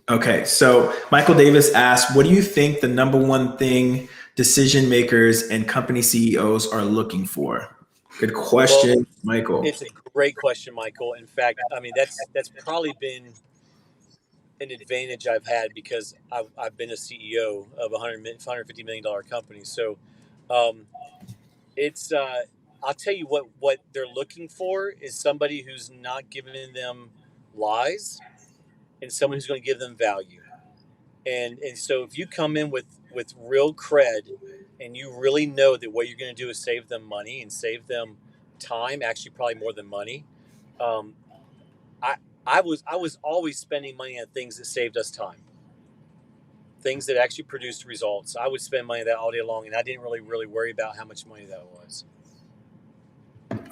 Okay, so Michael Davis asked, what do you think the number one thing decision makers and company CEOs are looking for? Good question, Michael. It's a great question, Michael. In fact, I mean, that's probably been an advantage I've had because I've been a CEO of a $150 million company. So I'll tell you what they're looking for is somebody who's not giving them lies and someone who's going to give them value. And so if you come in with real cred and you really know that what you're going to do is save them money and save them time, actually probably more than money. I was always spending money on things that saved us time, things that actually produced results. I would spend money on that all day long, and I didn't really worry about how much money that was.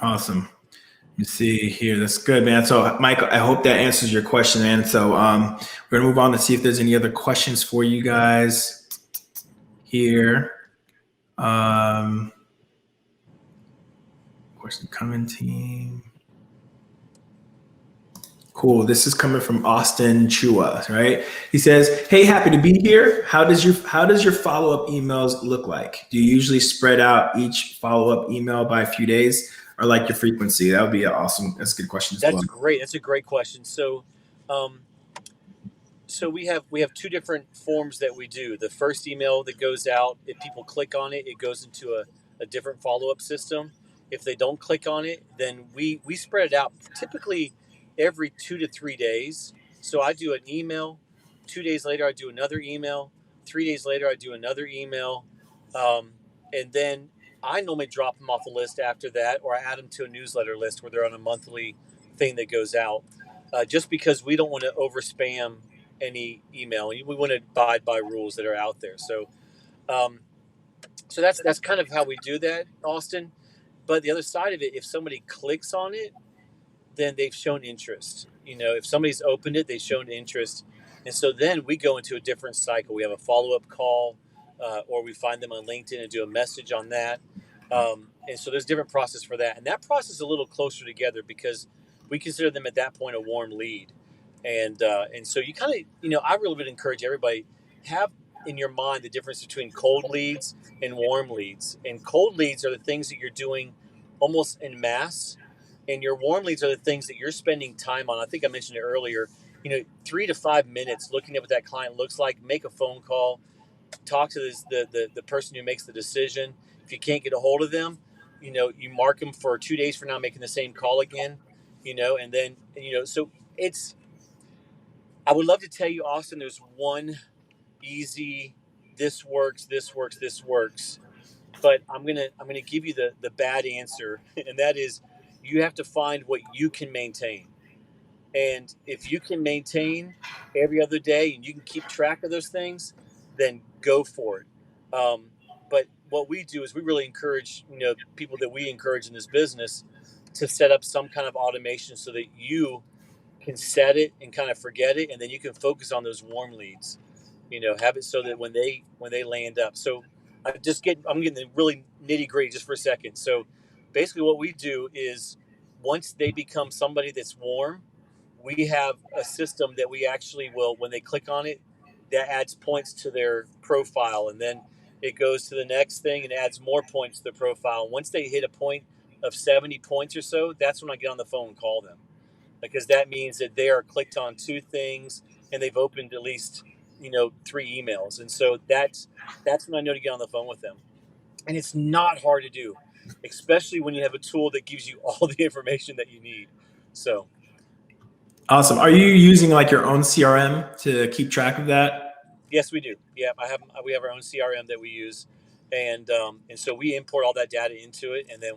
Awesome. Let me see here. That's good, man. So, Michael, I hope that answers your question, man. So we're going to move on to see if there's any other questions for you guys here. Question coming, team. Cool. This is coming from Austin Chua, right? He says, "Hey, happy to be here. How does your follow-up emails look like? Do you usually spread out each follow-up email by a few days, or like your frequency?" That would be awesome. That's a good question as well. That's great. That's a great question. Um, so we have two different forms that we do. The first email that goes out, if people click on it, it goes into a different follow-up system. If they don't click on it, then we spread it out typically every 2 to 3 days. So I do an email, 2 days later I do another email, 3 days later I do another email, and then I normally drop them off the list after that, or I add them to a newsletter list where they're on a monthly thing that goes out. Just because we don't want to over spam any email. We want to abide by rules that are out there. Um, so that's kind of how we do that, Austin. But the other side of it, if somebody clicks on it, then they've shown interest. If somebody's opened it, they've shown interest, and so then we go into a different cycle. We have a follow up call, or we find them on LinkedIn and do a message on that. And so there's different process for that, and that process is a little closer together because we consider them at that point a warm lead, and so you kind of I really would encourage everybody have in your mind the difference between cold leads and warm leads. And cold leads are the things that you're doing almost en masse, and your warm leads are the things that you're spending time on. I think I mentioned it earlier. 3 to 5 minutes looking at what that client looks like. Make a phone call. Talk to the person who makes the decision. If you can't get a hold of them, you mark them for 2 days from now making the same call again. And then so it's. I would love to tell you, Austin, there's one easy. This works. This works. This works. But I'm gonna give you the bad answer, and that is you have to find what you can maintain. And if you can maintain every other day and you can keep track of those things, then go for it. But what we do is we really encourage people that we encourage in this business to set up some kind of automation so that you can set it and kind of forget it, and then you can focus on those warm leads. Have it so that when they land up. So I'm getting the really nitty gritty just for a second. So basically, what we do is once they become somebody that's warm, we have a system that we actually will, when they click on it, that adds points to their profile, and then it goes to the next thing and adds more points to the profile. Once they hit a point of 70 points or so, that's when I get on the phone and call them, because that means that they are clicked on two things and they've opened at least 3 emails, and so that's when I know to get on the phone with them. And it's not hard to do, especially when you have a tool that gives you all the information that you need. So Awesome. Are you using like your own CRM to keep track of that? yes, we do. Yeah, we have our own CRM that we use, and so we import all that data into it, and then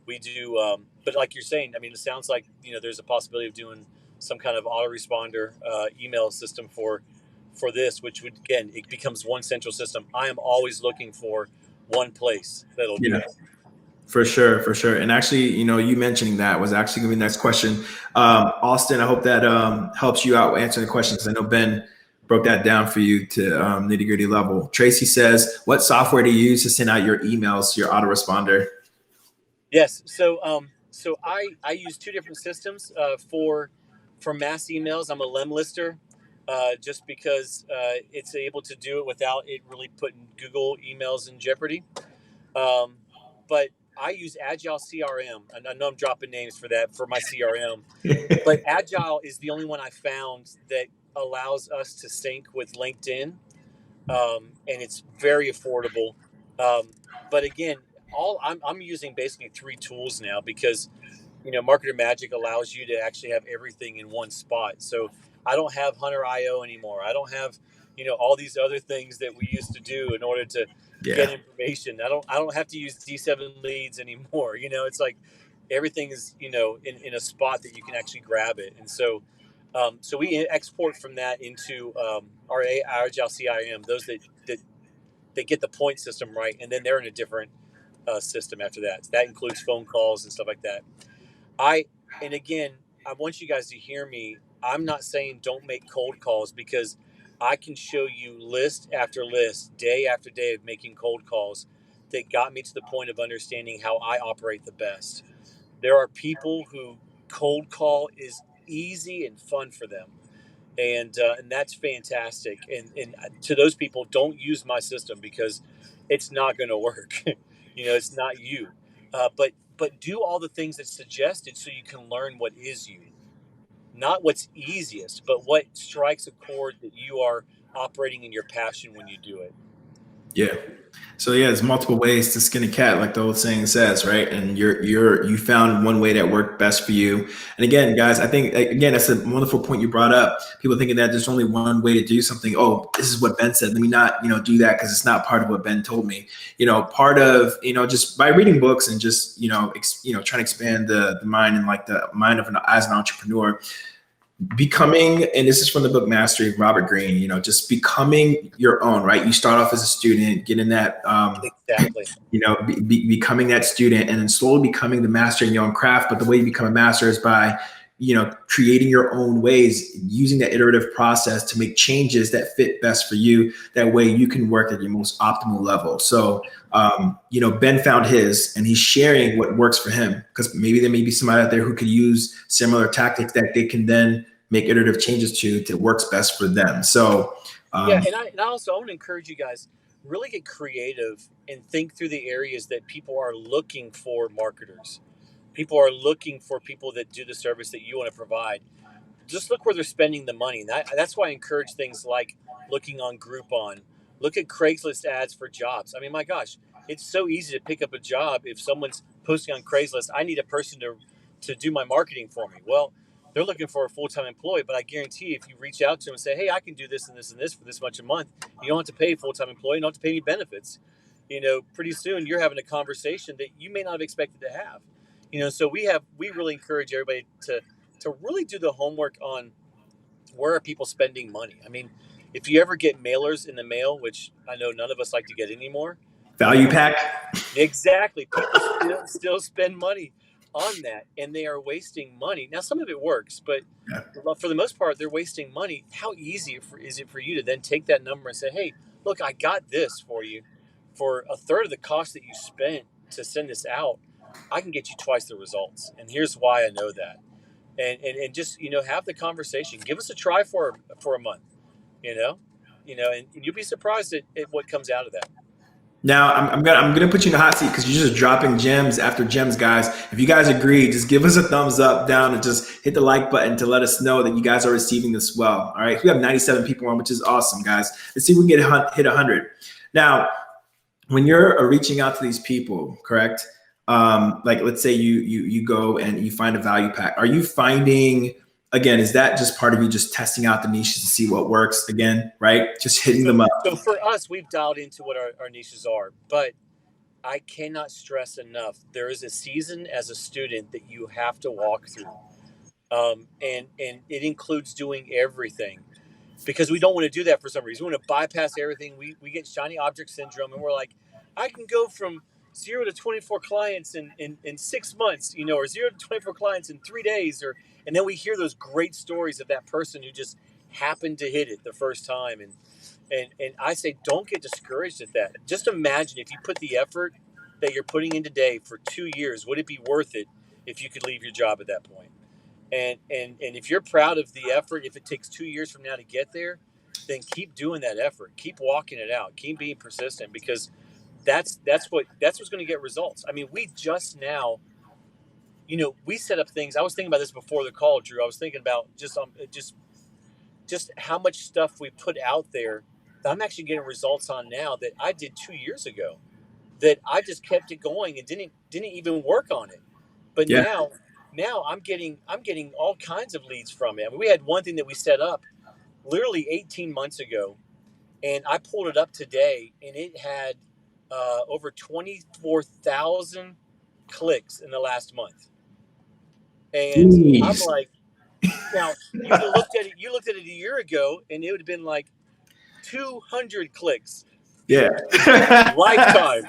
we do. But like you're saying, I mean, it sounds like there's a possibility of doing some kind of autoresponder email system for this, which would, again, it becomes one central system. I am always looking for one place that'll do Yeah. that. For sure, for sure. And actually, you mentioning that was actually going to be the next question. Austin, I hope that helps you out answering the questions. I know Ben broke that down for you to nitty gritty level. Tracy says, what software do you use to send out your emails to your autoresponder? Yes. So I use two different systems for mass emails. I'm a lem lister, just because it's able to do it without it really putting Google emails in jeopardy. But I use Agile CRM, and I know I'm dropping names for that for my CRM, but Agile is the only one I found that allows us to sync with LinkedIn, and it's very affordable. But again, I'm using basically three tools now because Marketer Magic allows you to actually have everything in one spot. So I don't have Hunter IO anymore. I don't have all these other things that we used to do in order to get Yeah. information. I don't have to use D7 leads anymore. It's like everything is in a spot that you can actually grab it. And so we export from that into our Agile CIM, those that get the point system right, and then they're in a different system after that. So that includes phone calls and stuff like that. And again, I want you guys to hear me. I'm not saying don't make cold calls, because I can show you list after list, day after day of making cold calls that got me to the point of understanding how I operate the best. There are people who cold call is easy and fun for them. And that's fantastic. And to those people, don't use my system because it's not going to work. It's not you. But do all the things that's suggested so you can learn what is you, not what's easiest, but what strikes a chord that you are operating in your passion when you do it. Yeah. So yeah, there's multiple ways to skin a cat, like the old saying says, right? And you found one way that worked best for you. And again, guys, I think again that's a wonderful point you brought up. People thinking that there's only one way to do something. Oh, this is what Ben said. Let me not, do that because it's not part of what Ben told me. Part of just by reading books and just trying to expand the mind and like the mind of as an entrepreneur. Becoming, and this is from the book Mastery, Robert Greene, just becoming your own, right? You start off as a student, getting that, Exactly. becoming that student and then slowly becoming the master in your own craft. But the way you become a master is by, creating your own ways, using that iterative process to make changes that fit best for you. That way you can work at your most optimal level. So, Ben found his and he's sharing what works for him because maybe there may be somebody out there who could use similar tactics that they can then make iterative changes to works best for them. So, and I also want to encourage you guys, really get creative and think through the areas that people are looking for marketers. People are looking for people that do the service that you want to provide. Just look where they're spending the money. And that's why I encourage things like looking on Groupon. Look at Craigslist ads for jobs. I mean, my gosh, it's so easy to pick up a job if someone's posting on Craigslist, I need a person to do my marketing for me. Well, they're looking for a full-time employee, but I guarantee you, if you reach out to them and say, hey, I can do this and this and this for this much a month, you don't have to pay a full-time employee, you don't have to pay any benefits. Pretty soon you're having a conversation that you may not have expected to have. So we really encourage everybody to really do the homework on where are people spending money. I mean, if you ever get mailers in the mail, which I know none of us like to get anymore. Value pack. Exactly. People still spend money on that, and they are wasting money. Now, some of it works, but for the most part, they're wasting money. How easy is it for you to then take that number and say, hey, look, I got this for you for a third of the cost that you spent to send this out. I can get you twice the results. And here's why I know that. And just, have the conversation. Give us a try for a month, and you'll be surprised at what comes out of that. Now I'm gonna put you in the hot seat because you're just dropping gems after gems, guys. If you guys agree, just give us a thumbs up, down, and just hit the like button to let us know that you guys are receiving this well. All right, we have 97 people on, which is awesome, guys. Let's see if we can hit 100. Now, when you're reaching out to these people, correct? Like let's say you go and you find a value pack. Are you finding, again, is that just part of you just testing out the niches to see what works again, right? Just hitting them up. So for us, we've dialed into what our niches are, but I cannot stress enough. There is a season as a student that you have to walk through. And it includes doing everything because we don't want to do that for some reason. We want to bypass everything. We get shiny object syndrome and we're like, I can go from 0 to 24 clients in 6 months, or 0 to 24 clients in 3 days, and then we hear those great stories of that person who just happened to hit it the first time. And I say, don't get discouraged at that. Just imagine if you put the effort that you're putting in today for 2 years, would it be worth it if you could leave your job at that point? And if you're proud of the effort, if it takes 2 years from now to get there, then keep doing that effort. Keep walking it out. Keep being persistent because that's what's going to get results. I mean, we just now, we set up things. I was thinking about this before the call, Drew. I was thinking about just how much stuff we put out there that I'm actually getting results on now that I did 2 years ago, that I just kept it going and didn't even work on it. But now I'm getting all kinds of leads from it. I mean, we had one thing that we set up literally 18 months ago, and I pulled it up today, and it had over 24,000 clicks in the last month. And jeez. I'm like, now you looked at it a year ago, and it would have been like 200 clicks. Yeah. Lifetime.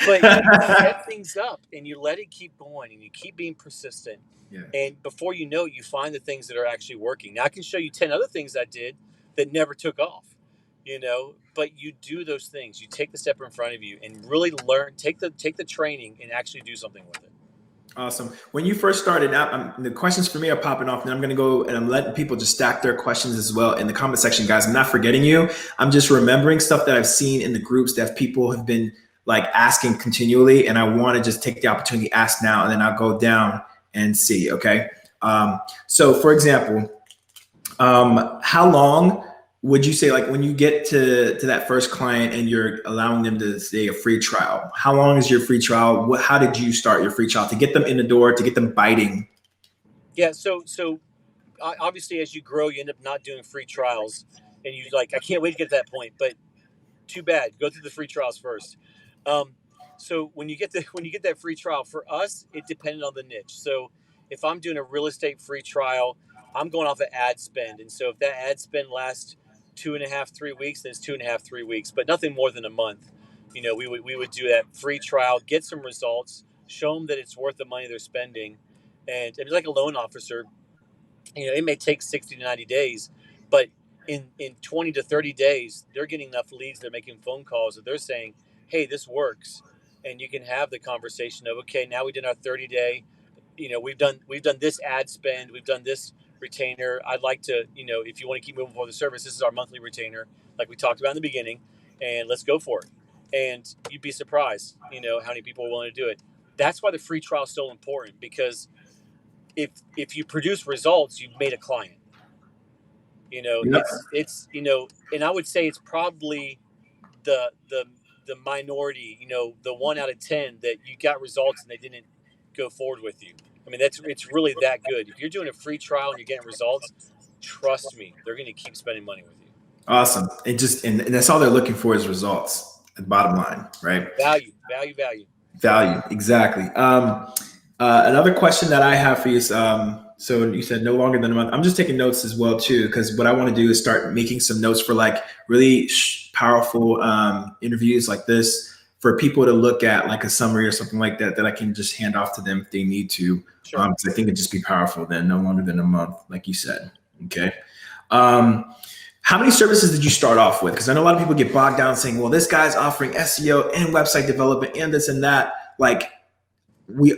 But you set things up and you let it keep going and you keep being persistent. Yeah. And before you know it, you find the things that are actually working. Now I can show you 10 other things I did that never took off, but you do those things. You take the step in front of you and really learn, take the training and actually do something with it. Awesome. When you first started out, the questions for me are popping off, and I'm going to go and I'm letting people just stack their questions as well in the comment section, guys. I'm not forgetting you. I'm just remembering stuff that I've seen in the groups that people have been like asking continually, and I want to just take the opportunity to ask now, and then I'll go down and see. Okay. So, for example, how long would you say, like when you get to that first client and you're allowing them to say a free trial, how long is your free trial? How did you start your free trial to get them in the door, to get them biting? Yeah. So obviously as you grow, you end up not doing free trials, and you like, I can't wait to get to that point, but too bad. Go through the free trials first. So when you get that free trial, for us, it depended on the niche. So if I'm doing a real estate free trial, I'm going off of ad spend. And so if that ad spend lasts 2.5, 3 weeks, then it's 2.5, 3 weeks, but nothing more than a month. We would do that free trial, get some results, show them that it's worth the money they're spending. And it's like a loan officer, it may take 60 to 90 days, but in 20 to 30 days, they're getting enough leads. They're making phone calls that they're saying, hey, this works. And you can have the conversation of, okay, now we did our 30-day, we've done this ad spend, we've done this retainer. I'd like to, if you want to keep moving forward the service, this is our monthly retainer, like we talked about in the beginning, and let's go for it. And you'd be surprised, how many people are willing to do it. That's why the free trial is so important, because if you produce results, you've made a client. Yep. It's and I would say it's probably the minority, the 1 out of 10 that you got results and they didn't go forward with you. I mean, it's really that good. If you're doing a free trial and you're getting results, trust me, they're going to keep spending money with you. Awesome. And that's all they're looking for is results. The bottom line, right? Value. Exactly. Another question that I have for you is, so you said no longer than a month. I'm just taking notes as well too, because what I want to do is start making some notes for like really powerful interviews like this, for people to look at, like a summary or something like that I can just hand off to them if they need to. Sure. Because I think it'd just be powerful then, no longer than a month, like you said. Okay. How many services did you start off with? Because I know a lot of people get bogged down saying, well, this guy's offering SEO and website development and this and that. Like, we're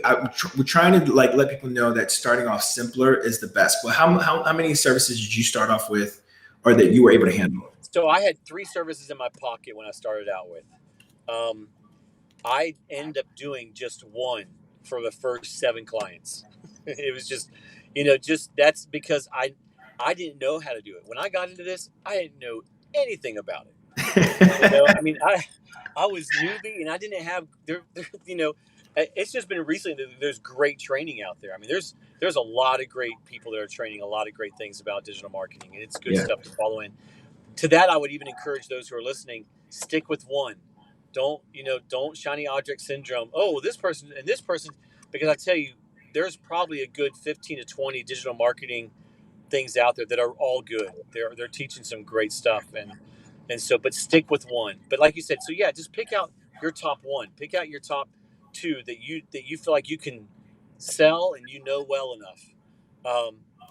trying to like let people know that starting off simpler is the best. Well, how many services did you start off with, or that you were able to handle? So I had 3 services in my pocket when I started out with. I ended up doing just 1 for the first 7 clients. It was just, that's because I didn't know how to do it. When I got into this, I didn't know anything about it. I mean, I was newbie, and I didn't have it's just been recently that there's great training out there. I mean, there's a lot of great people that are training a lot of great things about digital marketing, and it's good stuff to follow in. To that, I would even encourage those who are listening, stick with one. Don't shiny object syndrome. Oh, this person and this person, because I tell you, there's probably a good 15 to 20 digital marketing things out there that are all good. They're teaching some great stuff, and so, but stick with one. But like you said, so yeah, just pick out your top 1. Pick out your top 2 that you feel like you can sell and well enough,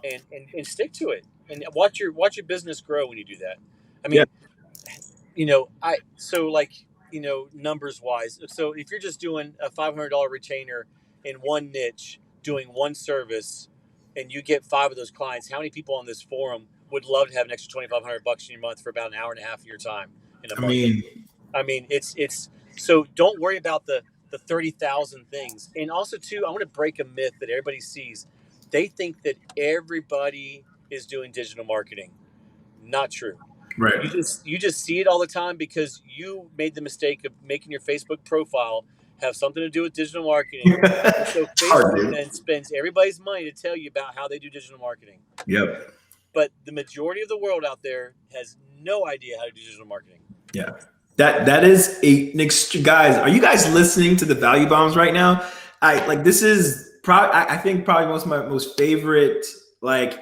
and stick to it, and watch your business grow when you do that. I mean, numbers wise. So if you're just doing a $500 retainer in one niche, doing one service, and you get 5 of those clients, how many people on this forum would love to have an extra $2,500 in your month for about an hour and a half of your time in a month? I mean, it's so don't worry about the 30,000 things. And also too, I want to break a myth that everybody sees. They think that everybody is doing digital marketing. Not true. Right. You just see it all the time because you made the mistake of making your Facebook profile have something to do with digital marketing. And so Facebook then spends everybody's money to tell you about how they do digital marketing. Yep. But the majority of the world out there has no idea how to do digital marketing. Yeah. That is guys, are you guys listening to the value bombs right now? This is I think probably my most favorite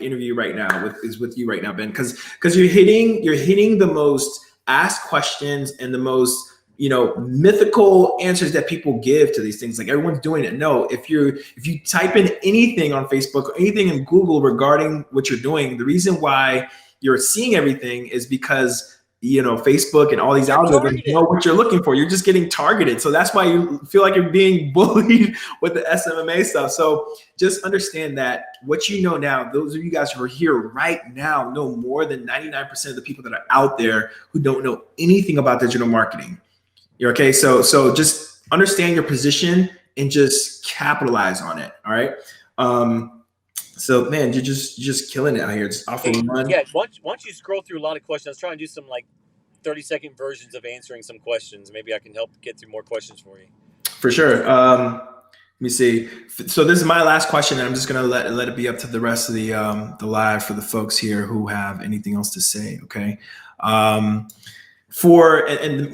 interview right now is with you right now, Ben, because you're hitting the most asked questions and the most mythical answers that people give to these things. Like, everyone's doing it. No, if you type in anything on Facebook or anything in Google regarding what you're doing, the reason why you're seeing everything is because Facebook and all these algorithms know what you're looking for. You're just getting targeted. So that's why you feel like you're being bullied with the SMMA stuff. So just understand that what you know now, those of you guys who are here right now know more than 99% of the people that are out there who don't know anything about digital marketing. You're okay. So just understand your position and just capitalize on it. All right. So man, you're just killing it out here. It's off of one. Yeah. Once you scroll through a lot of questions, I was trying to do some like 30-second versions of answering some questions. Maybe I can help get through more questions for you. For sure. Let me see. So this is my last question, and I'm just gonna let it be up to the rest of the live for the folks here who have anything else to say. Okay. And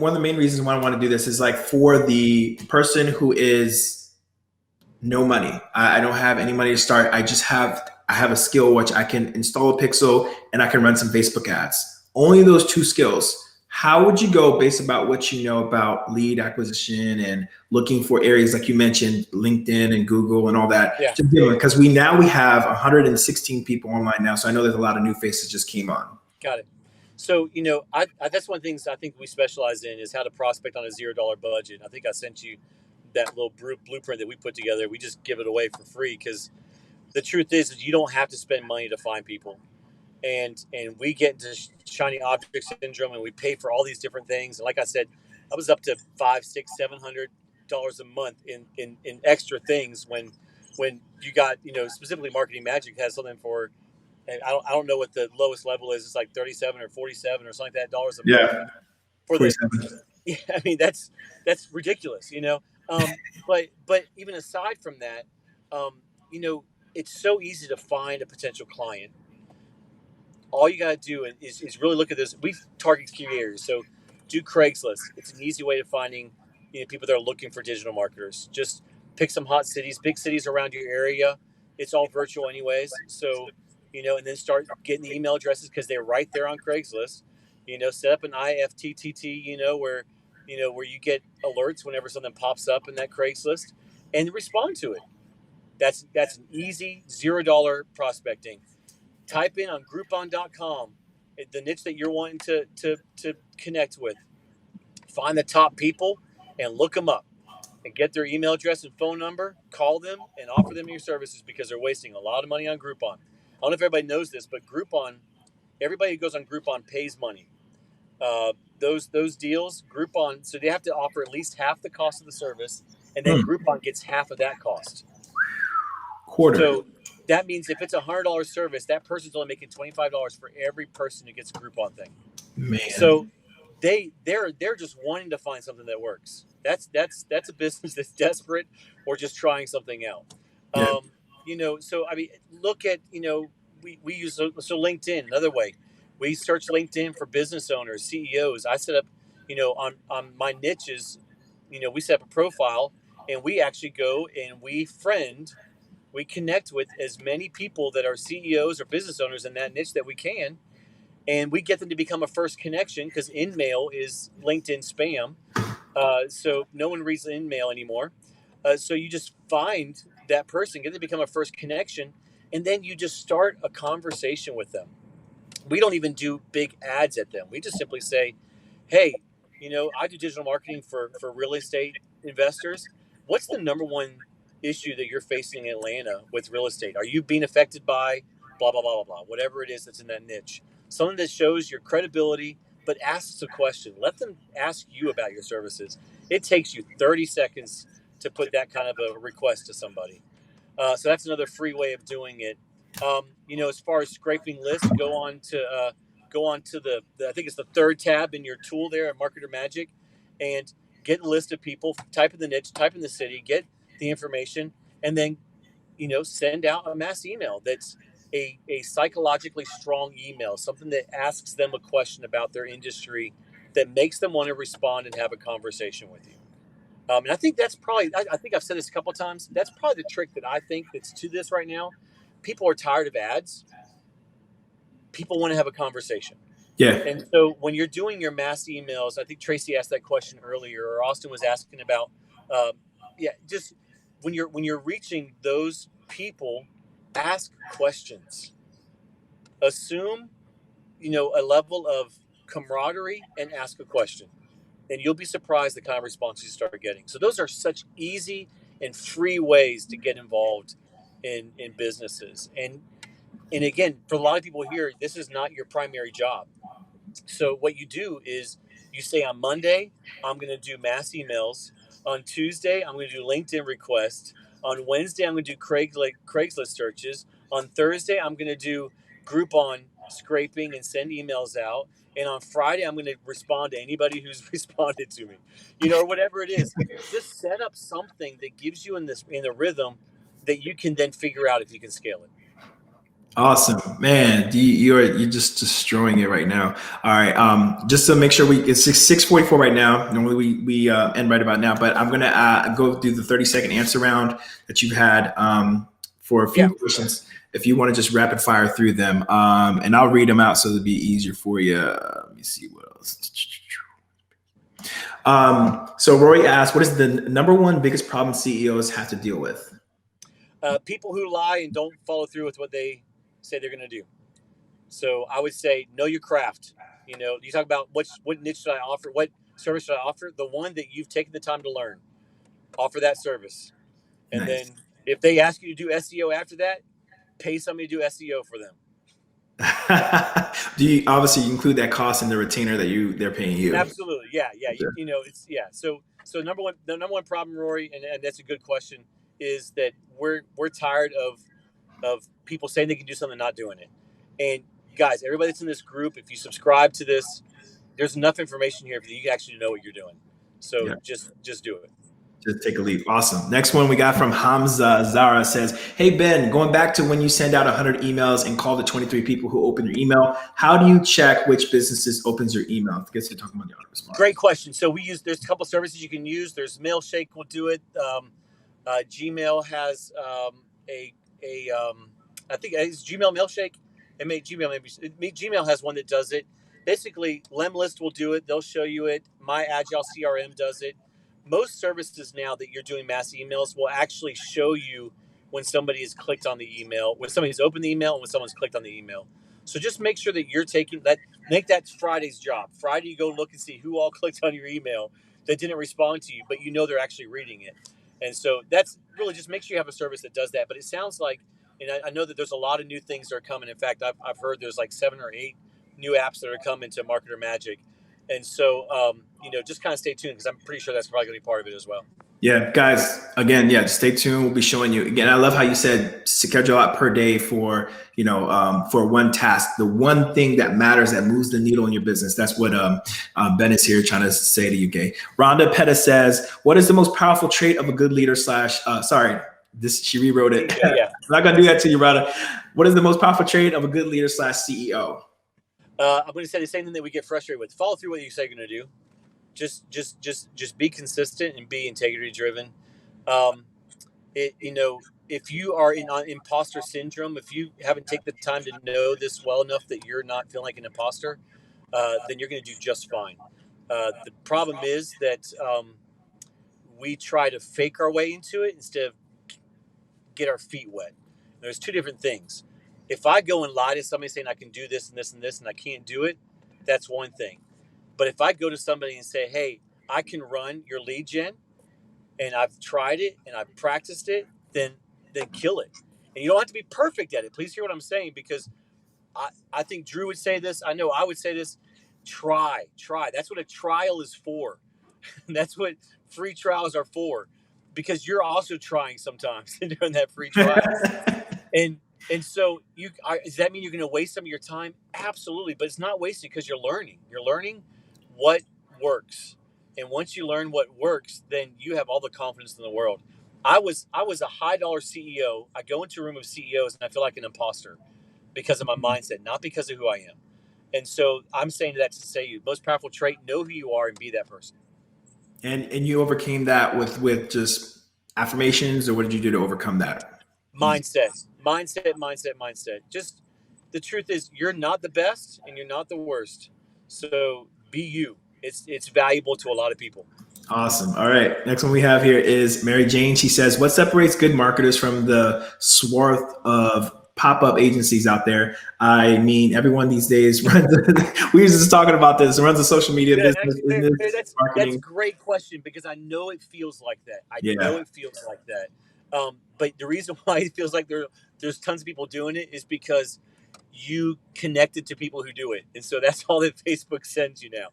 one of the main reasons why I want to do this is like for the person who is no money. I don't have any money to start. I have a skill which I can install a pixel and I can run some Facebook ads. Only those two skills. How would you go based about what you know about lead acquisition and looking for areas like you mentioned, LinkedIn and Google and all that? Yeah. Because we have 116 people online now. So I know there's a lot of new faces just came on. Got it. So, I that's one of the things I think we specialize in is how to prospect on a $0 budget. I think I sent you that little blueprint that we put together. We just give it away for free because the truth is you don't have to spend money to find people. And we get into shiny object syndrome and we pay for all these different things. And like I said, I was up to $500, $600, $700 a month in extra things when you got, specifically Marketing Magic has something for, I don't know what the lowest level is. It's like 37 or 47 or something like that dollars a month. Yeah. For I mean, that's ridiculous, but even aside from that, it's so easy to find a potential client. All you got to do is really look at this. We target key areas. So do Craigslist. It's an easy way to finding people that are looking for digital marketers. Just pick some hot cities, big cities around your area. It's all virtual anyways. So, and then start getting the email addresses because they're right there on Craigslist. Set up an IFTTT, where you get alerts whenever something pops up in that Craigslist and respond to it. That's an easy $0 prospecting. Type in on Groupon.com the niche that you're wanting to connect with. Find the top people and look them up and get their email address and phone number. Call them and offer them your services because they're wasting a lot of money on Groupon. I don't know if everybody knows this, but Groupon, everybody who goes on Groupon pays money. Those deals, Groupon, so they have to offer at least half the cost of the service, and then Groupon gets half of that cost. Quarter. So that means if it's a $100 service, that person's only making $25 for every person who gets a Groupon thing. Man. So they're just wanting to find something that works. That's a business that's desperate or just trying something out. Yeah. So I mean, look at we use LinkedIn another way. We search LinkedIn for business owners, CEOs. I set up, on my niches, we set up a profile and we actually go and we connect with as many people that are CEOs or business owners in that niche that we can. And we get them to become a first connection because InMail is LinkedIn spam. So no one reads InMail anymore. So you just find that person, get them to become a first connection, and then you just start a conversation with them. We don't even do big ads at them. We just simply say, hey, I do digital marketing for real estate investors. What's the number one issue that you're facing in Atlanta with real estate? Are you being affected by blah, blah, blah, blah, blah, whatever it is that's in that niche? Something that shows your credibility, but asks a question. Let them ask you about your services. It takes you 30 seconds to put that kind of a request to somebody. So that's another free way of doing it. As far as scraping lists, go on to the I think it's the third tab in your tool there at Marketer Magic, and get a list of people. Type in the niche, type in the city, get the information, and then send out a mass email that's a psychologically strong email, something that asks them a question about their industry that makes them want to respond and have a conversation with you. And I think that's probably, I think I've said this a couple of times, that's probably the trick that I think that's to this right now. People are tired of ads. People want to have a conversation. Yeah. And so when you're doing your mass emails, I think Tracy asked that question earlier, or Austin was asking about, just when you're reaching those people, ask questions. Assume, a level of camaraderie and ask a question. And you'll be surprised the kind of responses you start getting. So those are such easy and free ways to get involved in businesses. And again, for a lot of people here, this is not your primary job. So what you do is you say on Monday, I'm going to do mass emails. On Tuesday, I'm going to do LinkedIn requests. On Wednesday, I'm going to do Craigslist searches. On Thursday, I'm going to do Groupon scraping and send emails out. And on Friday, I'm going to respond to anybody who's responded to me, or whatever it is. Just set up something that gives you in the rhythm that you can then figure out if you can scale it. Awesome, man. You're just destroying it right now. All right. Just to make sure it's 6:44 right now. Normally we end right about now, but I'm gonna go through the 30-second answer round that you've had for a few questions. If you want to just rapid fire through them, and I'll read them out so it'll be easier for you. Let me see what else. So Rory asked, what is the number one biggest problem CEOs have to deal with? People who lie and don't follow through with what they say they're going to do. So I would say, know your craft. You talk about what niche should I offer? What service should I offer? The one that you've taken the time to learn. Offer that service. And Nice. then if they ask you to do SEO after that, pay somebody to do SEO for them. Do you obviously include that cost in the retainer that they're paying you? Absolutely. Yeah. So the number one problem, Rory, and that's a good question, is that we're tired of people saying they can do something and not doing it. And guys, everybody that's in this group, if you subscribe to this, there's enough information here for you to actually know what you're doing. So just do it. Just take a leap. Awesome. Next one we got from Hamza Zara says, hey, Ben, going back to when you send out 100 emails and call the 23 people who open your email, how do you check which businesses opens your email? I guess you're talking about the autoresponder. Great question. So there's a couple of services you can use. There's Mailshake will do it. Gmail has I think it's Gmail Mailshake. Gmail has one that does it. Basically, Lemlist will do it. They'll show you it. My Agile CRM does it. Most services now that you're doing mass emails will actually show you when somebody has clicked on the email, when somebody's opened the email, and when someone's clicked on the email. So just make sure that you're taking that. Make that Friday's job. Friday, you go look and see who all clicked on your email that didn't respond to you, but they're actually reading it. And so that's really just make sure you have a service that does that. But it sounds like, and I know that there's a lot of new things that are coming. In fact, I've heard there's like 7 or 8 new apps that are coming to Marketer Magic. And so, just kind of stay tuned because I'm pretty sure that's probably going to be part of it as well. Yeah, guys, again, stay tuned. We'll be showing you. Again, I love how you said schedule out per day for one task, the one thing that matters, that moves the needle in your business. That's what Ben is here trying to say to you, Gay. Rhonda Petta says, what is the most powerful trait of a good leader she rewrote it. Yeah. I'm not going to do that to you, Rhonda. What is the most powerful trait of a good leader / CEO? I'm going to say the same thing that we get frustrated with. Follow through what you say you're going to do. Just be consistent and be integrity driven. If you are in imposter syndrome, if you haven't taken the time to know this well enough that you're not feeling like an imposter, then you're going to do just fine. The problem is that we try to fake our way into it instead of get our feet wet. There's two different things. If I go and lie to somebody saying I can do this and this and this and I can't do it, that's one thing. But if I go to somebody and say, hey, I can run your lead gen and I've tried it and I've practiced it, then kill it. And you don't have to be perfect at it. Please hear what I'm saying, because I think Drew would say this. I know I would say this. Try. That's what a trial is for. That's what free trials are for, because you're also trying sometimes during that free trial. And so does that mean you're going to waste some of your time? Absolutely. But it's not wasted because you're learning. You're learning what works. And once you learn what works, then you have all the confidence in the world. I was a high dollar CEO. I go into a room of CEOs and I feel like an imposter because of my mindset, not because of who I am. And so I'm saying that to say you most powerful trait, know who you are and be that person. And you overcame that with just affirmations, or what did you do to overcome that? Mindset. Just the truth is you're not the best and you're not the worst. So be you. It's valuable to a lot of people. Awesome. All right. Next one we have here is Mary Jane. She says, what separates good marketers from the swath of pop-up agencies out there. I mean, everyone these days runs. We were just talking about this. Runs a social media Yeah, business, actually, that's marketing. a great question because I know it feels like that. I Yeah. know it feels like that. But the reason why it feels like there's tons of people doing it is because you connected to people who do it, and so that's all that Facebook sends you now.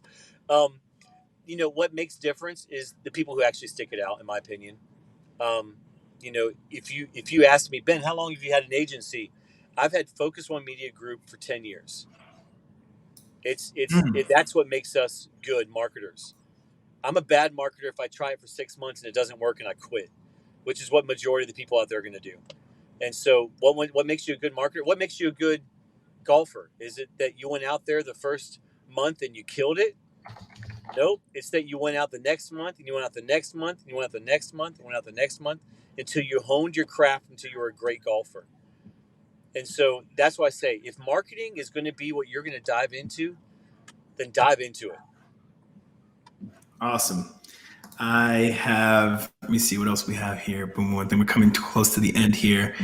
What makes difference is the people who actually stick it out, in my opinion. If you asked me, Ben, how long have you had an agency? I've had Focus One Media Group for 10 years. That's what makes us good marketers. I'm a bad marketer if I try it for 6 months and it doesn't work and I quit, which is what majority of the people out there are going to do. And so what makes you a good marketer? What makes you a good golfer? Is it that you went out there the first month and you killed it? Nope. It's that you went out the next month and you went out the next month and you went out the next month and went out the next month until you honed your craft until you were a great golfer. And so that's why I say if marketing is going to be what you're going to dive into, then dive into it. Awesome. Let me see what else we have here. Boom, one thing. We're coming too close to the end here.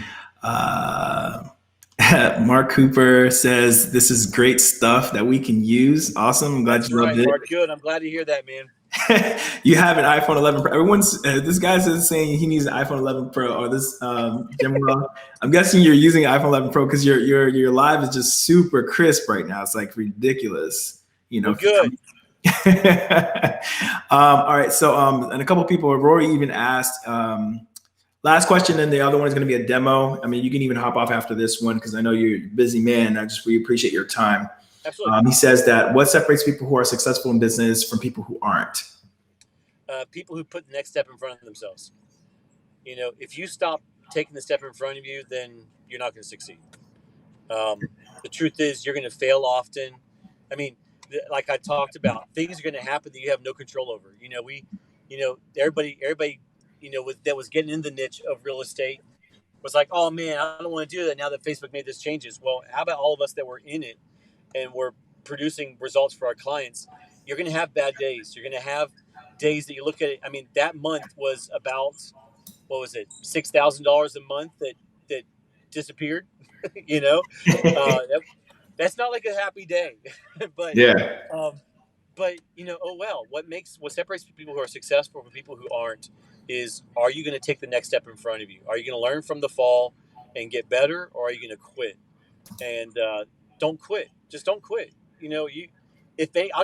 Mark Cooper says, this is great stuff that we can use. Awesome. I'm glad you loved it. Mark, good. I'm glad to hear that, man. You have an iPhone 11 Pro. Everyone's this guy says saying he needs an iPhone 11 Pro or this Jim. I'm guessing you're using an iPhone 11 Pro because your live is just super crisp right now. It's like ridiculous. Good. All right. So and a couple of people, Rory even asked, last question, and the other one is going to be a demo. I mean, you can even hop off after this one because I know you're a busy man. We appreciate your time. Absolutely. He says that what separates people who are successful in business from people who aren't? People who put the next step in front of themselves. If you stop taking the step in front of you, then you're not going to succeed. The truth is you're going to fail often. I mean, like I talked about, things are going to happen that you have no control over. Everybody, that was getting in the niche of real estate was like, oh man, I don't want to do that now that Facebook made these changes. Well, how about all of us that were in it and we're producing results for our clients? You're going to have bad days. You're going to have days that you look at it. I mean, that month was about, what was it? $6,000 a month that disappeared, that's not like a happy day, but yeah. Oh well, what separates people who are successful from people who aren't is, are you going to take the next step in front of you? Are you going to learn from the fall and get better, or are you going to quit? And don't quit. Just don't quit. I'll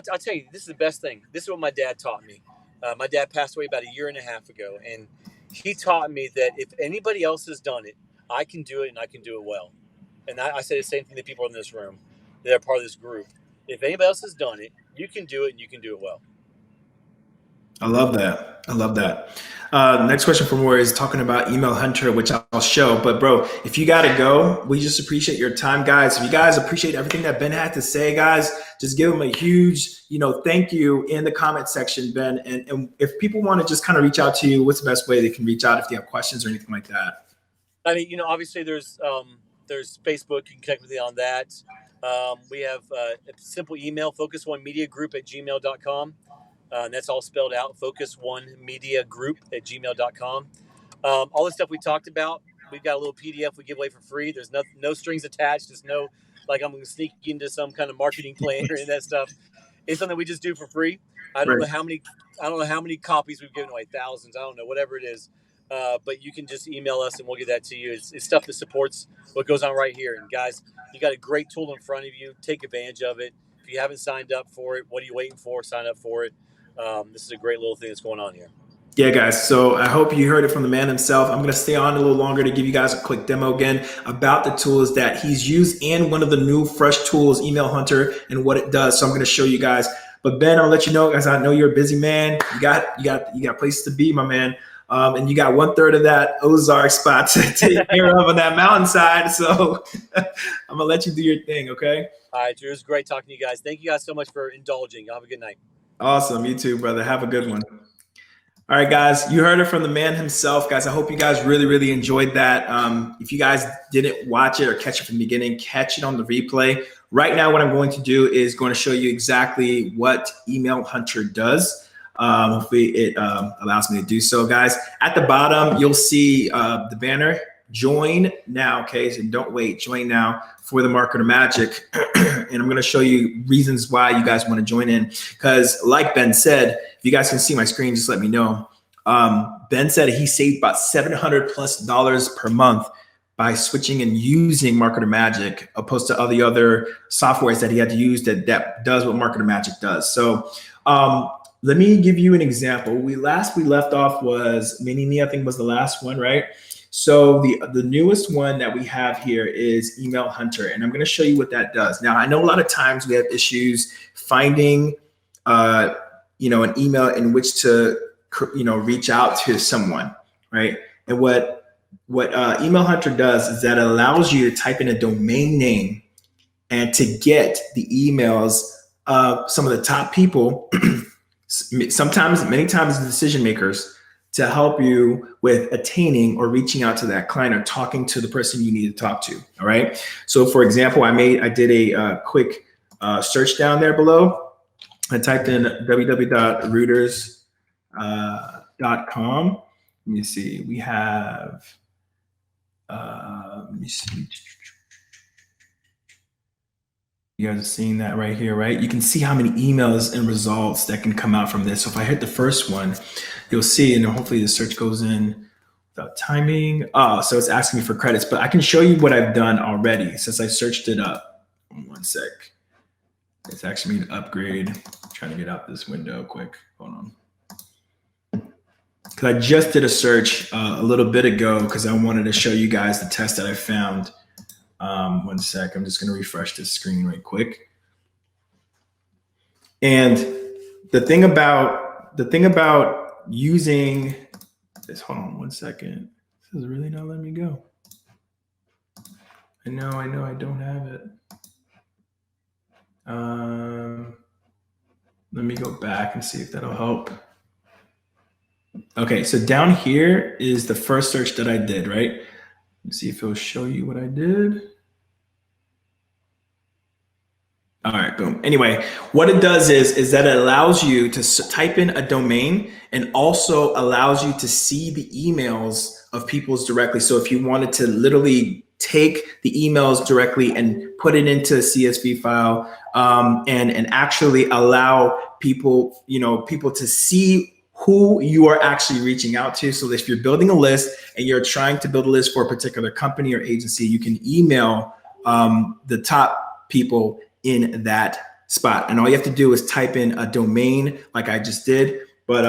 tell you, this is the best thing. This is what my dad taught me. My dad passed away about 1.5 years ago, and he taught me that if anybody else has done it, I can do it, and I can do it well. And I say the same thing to people in this room that are part of this group. If anybody else has done it, you can do it, and you can do it well. I love that. Next question from Rory is talking about Email Hunter, which I'll show. But bro, if you got to go, we just appreciate your time, guys. If you guys appreciate everything that Ben had to say, guys, just give him a huge, thank you in the comment section, Ben. And if people want to just kind of reach out to you, what's the best way they can reach out if they have questions or anything like that? I mean, obviously there's Facebook. You can connect with me on that. We have a simple email, focus1mediagroup@gmail.com. And that's all spelled out, focus1mediagroup@gmail.com. All the stuff we talked about, we've got a little PDF we give away for free. There's no strings attached. There's no, like, I'm going to sneak into some kind of marketing plan or any of that stuff. It's something we just do for free. I don't know how many copies we've given away, thousands. I don't know, whatever it is. But you can just email us and we'll get that to you. It's stuff that supports what goes on right here. And guys, you got a great tool in front of you. Take advantage of it. If you haven't signed up for it, what are you waiting for? Sign up for it. This is a great little thing that's going on here. Yeah, guys. So I hope you heard it from the man himself. I'm going to stay on a little longer to give you guys a quick demo again about the tools that he's used and one of the new fresh tools, Email Hunter, and what it does. So I'm going to show you guys. But Ben, I'll let you know, guys, I know you're a busy man. You got places to be, my man. And you got 1/3 of that Ozark spot to take care of on that mountainside. So I'm going to let you do your thing, okay? All right, Drew. It was great talking to you guys. Thank you guys so much for indulging. Y'all have a good night. Awesome. You too, brother. Have a good one. All right, guys, you heard it from the man himself, guys. I hope you guys really, really enjoyed that. If you guys didn't watch it or catch it from the beginning, catch it on the replay. Right now, what I'm going to do is going to show you exactly what Email Hunter does. Hopefully it allows me to do so, guys. At the bottom, you'll see the banner join now, okay? So don't wait, join now for the Marketer Magic. And I'm gonna show you reasons why you guys wanna join in. Because like Ben said, if you guys can see my screen, just let me know. Ben said he saved about $700+ per month by switching and using Marketer Magic opposed to all the other softwares that he had to use that does what Marketer Magic does. So let me give you an example. We left off was Mini-Me, I think was the last one, right? So the newest one that we have here is Email Hunter, and I'm going to show you what that does. Now, I know a lot of times we have issues finding, an email in which to, reach out to someone, right? And what Email Hunter does is that it allows you to type in a domain name and to get the emails of some of the top people, many times the decision makers, to help you with attaining or reaching out to that client or talking to the person you need to talk to. All right. So for example, I did a quick search down there below. I typed in www.reuters.com. Let me see. We have, let me see. You guys are seeing that right here, right? You can see how many emails and results that can come out from this. So if I hit the first one, you'll see, and hopefully the search goes in without timing. Oh, so it's asking me for credits, but I can show you what I've done already since I searched it up. One sec. It's actually me to upgrade. I'm trying to get out this window quick. Hold on. Because I just did a search a little bit ago because I wanted to show you guys the test that I found. One sec, I'm just going to refresh this screen right quick. And the thing about using this, hold on one second. This is really not letting me go. I know, I don't have it. Let me go back and see if that'll help. Okay, so down here is the first search that I did, right? Let's see if it'll show you what I did. All right, boom. Anyway, what it does is that it allows you to type in a domain and also allows you to see the emails of people's directly. So if you wanted to literally take the emails directly and put it into a CSV file and actually allow people, people to see who you are actually reaching out to. So if you're building a list and you're trying to build a list for a particular company or agency, you can email the top people in that spot. And all you have to do is type in a domain like I just did. But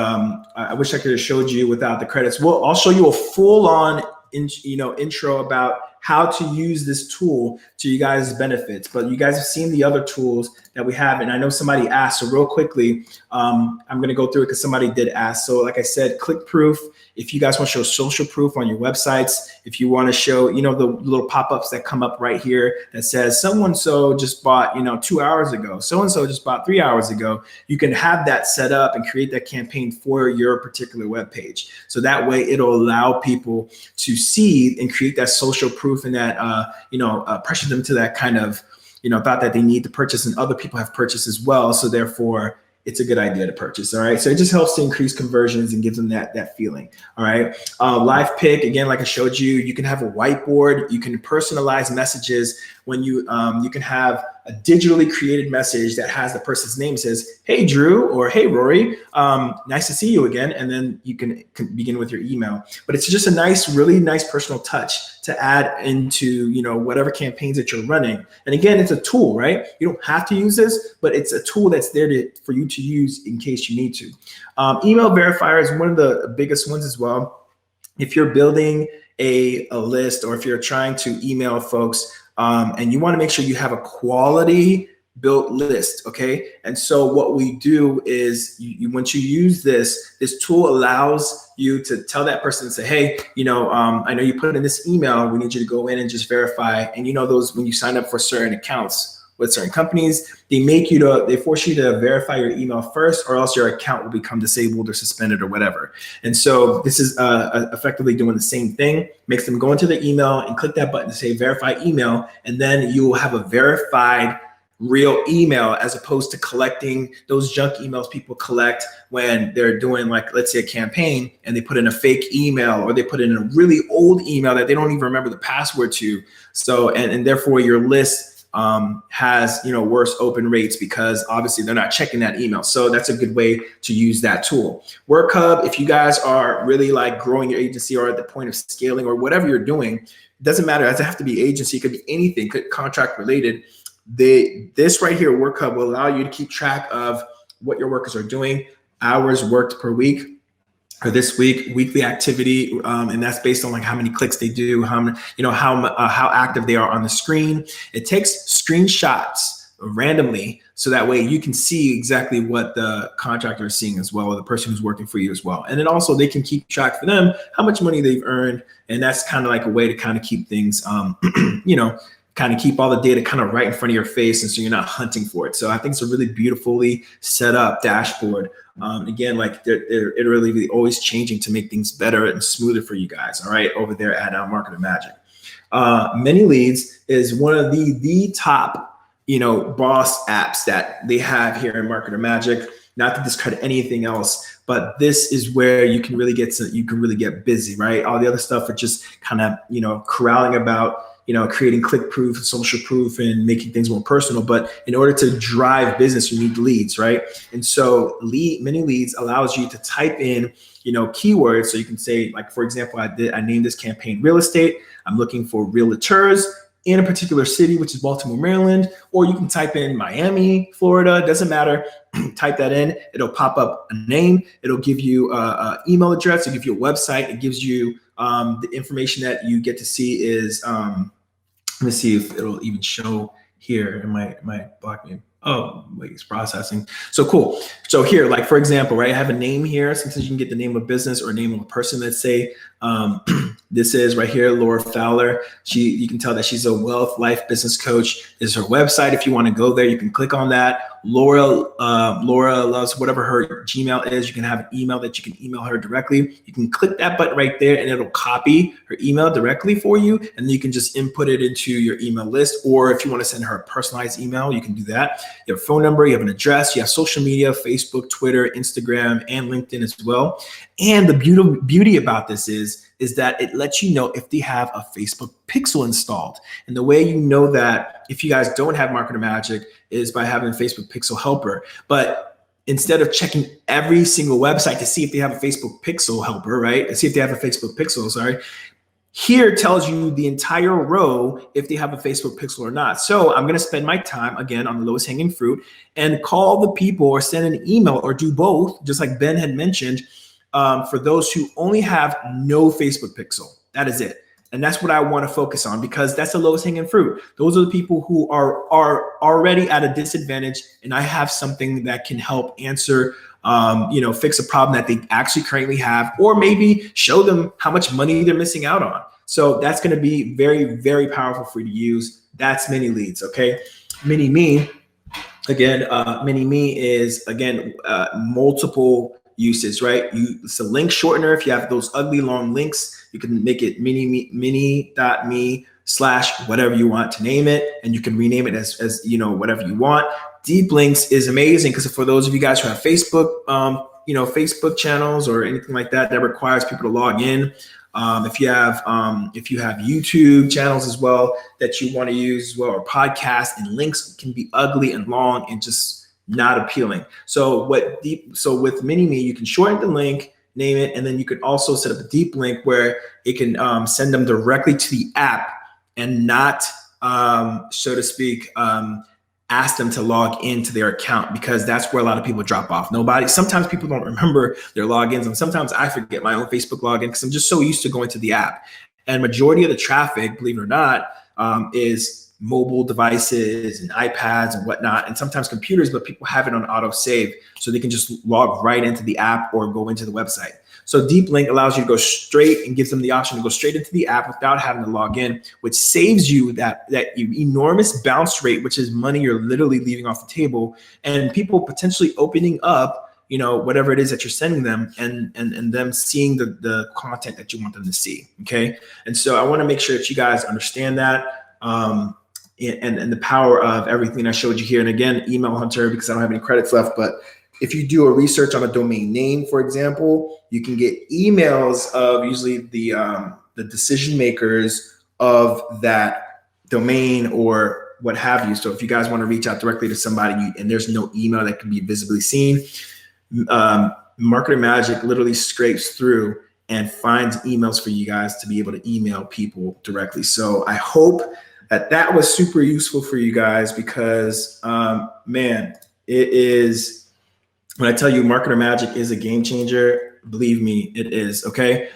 I wish I could have showed you without the credits. I'll show you a full on intro about how to use this tool to you guys' benefits. But you guys have seen the other tools that we have. And I know somebody asked, so real quickly, I'm going to go through it because somebody did ask. So like I said, click proof. If you guys want to show social proof on your websites, if you want to show, the little pop-ups that come up right here that says so-and-so just bought, 2 hours ago, so-and-so just bought 3 hours ago, you can have that set up and create that campaign for your particular web page. So that way it'll allow people to see and create that social proof and that, pressure them to that kind of, thought that they need to purchase, and other people have purchased as well. So therefore, it's a good idea to purchase. All right. So it just helps to increase conversions and gives them that feeling. All right. Live pick, again, like I showed you, you can have a whiteboard. You can personalize messages when you can have a digitally created message that has the person's name, says, "Hey, Drew," or "Hey, Rory, nice to see you again." And then you can begin with your email. But it's just a really nice personal touch to add into, whatever campaigns that you're running. And again, it's a tool, right? You don't have to use this, but it's a tool that's there for you to use in case you need to. Email verifier is one of the biggest ones as well. If you're building a list, or if you're trying to email folks, and you want to make sure you have a quality built list, okay? And so what we do is once you use this tool allows you to tell that person and say, "Hey, I know you put in this email, we need you to go in and just verify." And those, when you sign up for certain accounts with certain companies, they force you to verify your email first, or else your account will become disabled or suspended or whatever. And so this is effectively doing the same thing, makes them go into the email and click that button to say verify email. And then you will have a verified real email, as opposed to collecting those junk emails people collect when they're doing, like, let's say a campaign, and they put in a fake email, or they put in a really old email that they don't even remember the password to. So, and therefore your list has, worse open rates, because obviously they're not checking that email. So that's a good way to use that tool. Work Hub, if you guys are really like growing your agency or at the point of scaling or whatever you're doing, it doesn't matter. It doesn't have to be agency. It could be anything, could contract related. This right here, Work Hub, will allow you to keep track of what your workers are doing, hours worked per week, or this week, weekly activity, and that's based on like how many clicks they do, how active they are on the screen. It takes screenshots randomly, so that way you can see exactly what the contractor is seeing as well, or the person who's working for you as well. And then also they can keep track for them how much money they've earned, and that's kind of like a way to kind of keep things, kind of keep all the data kind of right in front of your face, and so you're not hunting for it. So I think it's a really beautifully set up dashboard. Again, like they're iteratively always changing to make things better and smoother for you guys. All right, over there at Marketer Magic. Many Leads is one of the top, boss apps that they have here in Marketer Magic. Not to discredit anything else, but this is where you can really get busy, right? All the other stuff are just kind of, corralling about, creating click proof, social proof, and making things more personal. But in order to drive business, you need leads, right? And so Many Leads allows you to type in, keywords. So you can say, like, for example, I named this campaign real estate. I'm looking for realtors in a particular city, which is Baltimore, Maryland, or you can type in Miami, Florida, doesn't matter. Type that in, it'll pop up a name. It'll give you an email address. It'll give you a website. It gives you the information that you get to see is, let me see if it'll even show here. It might block me. Oh, wait, it's processing. So cool. So here, like, for example, right, I have a name here. Sometimes you can get the name of a business or name of a person. Let's say this is right here, Laura Fowler. You can tell that she's a wealth life business coach. This is her website. If you want to go there, you can click on that. Laura loves whatever her Gmail is. You can have an email that you can email her directly. You can click that button right there, and it'll copy her email directly for you. And then you can just input it into your email list. Or if you want to send her a personalized email, you can do that. You have a phone number, you have an address, you have social media, Facebook, Twitter, Instagram, and LinkedIn as well. And the beauty about this is that it lets you know if they have a Facebook pixel installed. And the way you know that, if you guys don't have Marketer Magic, is by having Facebook Pixel Helper. But instead of checking every single website to see if they have a Facebook Pixel Helper, right? To see if they have a Facebook Pixel, sorry. Here tells you the entire row if they have a Facebook Pixel or not. So I'm going to spend my time, again, on the lowest hanging fruit and call the people or send an email or do both, just like Ben had mentioned, for those who only have no Facebook Pixel. That is it. And that's what I want to focus on, because that's the lowest hanging fruit. Those are the people who are already at a disadvantage, and I have something that can help answer, fix a problem that they actually currently have, or maybe show them how much money they're missing out on. So that's going to be very, very powerful for you to use. That's Many Leads, okay? Mini Me, again, Mini Me is, again, multiple uses, right? It's a link shortener. If you have those ugly long links, you can make it mini.me/ whatever you want to name it, and you can rename it as whatever you want. Deep links is amazing, because for those of you guys who have Facebook, Facebook channels or anything like that requires people to log in. If you have YouTube channels as well that you want to use as well, or podcasts, and links can be ugly and long and just not appealing. So with Mini Me, you can shorten the link, name it, and then you could also set up a deep link where it can send them directly to the app and not, so to speak, ask them to log into their account, because that's where a lot of people drop off. Sometimes people don't remember their logins, and sometimes I forget my own Facebook login because I'm just so used to going to the app. And majority of the traffic, believe it or not, is mobile devices and iPads and whatnot, and sometimes computers, but people have it on auto save, so they can just log right into the app or go into the website. So Deep Link allows you to go straight and gives them the option to go straight into the app without having to log in, which saves you that enormous bounce rate, which is money you're literally leaving off the table, and people potentially opening up, whatever it is that you're sending them, and them seeing the content that you want them to see. Okay. And so I want to make sure that you guys understand that. and the power of everything I showed you here. And again, email Hunter because I don't have any credits left. But if you do a research on a domain name, for example, you can get emails of usually the decision makers of that domain or what have you. So if you guys want to reach out directly to somebody and there's no email that can be visibly seen, Marketer Magic literally scrapes through and finds emails for you guys to be able to email people directly. So I hope that was super useful for you guys because, man, it is, when I tell you Marketer Magic is a game changer, believe me, it is, okay?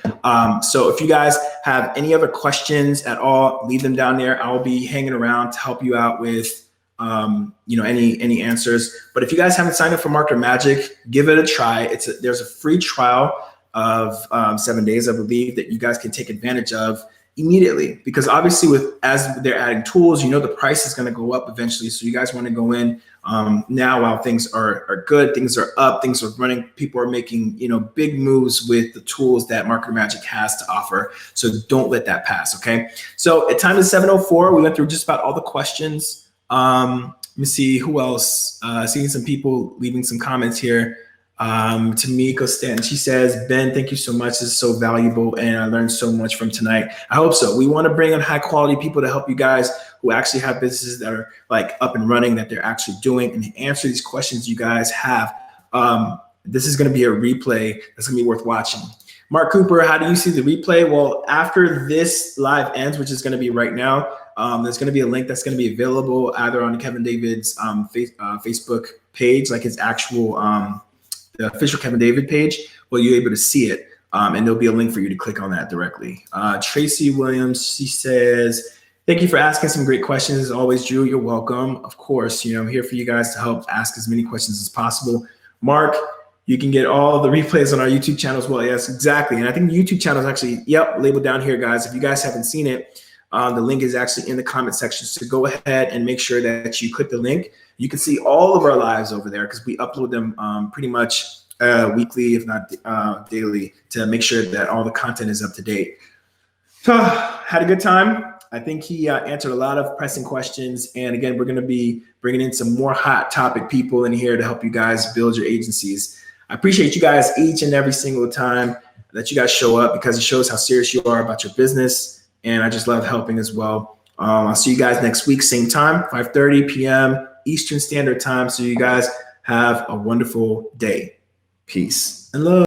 So if you guys have any other questions at all, leave them down there. I'll be hanging around to help you out with any answers. But if you guys haven't signed up for Marketer Magic, give it a try. There's a free trial of 7 days, I believe, that you guys can take advantage of immediately, because obviously as they're adding tools, the price is going to go up eventually. So you guys want to go in now while things are good, things are up, things are running, people are making big moves with the tools that Marketer Magic has to offer. So don't let that pass. Okay, so at time is 7:04. We went through just about all the questions. Let me see who else. Seeing some people leaving some comments here. Tamika Stanton, she says, Ben, thank you so much. This is so valuable and I learned so much from tonight. I hope so. We want to bring on high quality people to help you guys who actually have businesses that are like up and running, that they're actually doing, and answer these questions you guys have. This is going to be a replay that's going to be worth watching. Mark Cooper, how do you see the replay? Well, after this live ends, which is going to be right now, there's going to be a link that's going to be available either on Kevin David's Facebook page, like his actual the official Kevin David page, where you're able to see it. And there'll be a link for you to click on that directly. Tracy Williams, she says, thank you for asking some great questions. As always, Drew, you're welcome. Of course, I'm here for you guys to help ask as many questions as possible. Mark, you can get all the replays on our YouTube channel as well. Yes, exactly. And I think the YouTube channel is actually, labeled down here, guys. If you guys haven't seen it, the link is actually in the comment section. So go ahead and make sure that you click the link. You can see all of our lives over there because we upload them pretty much weekly, if not daily, to make sure that all the content is up to date. Had a good time. I think he answered a lot of pressing questions. And again, we're going to be bringing in some more hot topic people in here to help you guys build your agencies. I appreciate you guys each and every single time that you guys show up, because it shows how serious you are about your business. And I just love helping as well. I'll see you guys next week, same time, 5:30 p.m. Eastern Standard Time. So you guys have a wonderful day. Peace and love.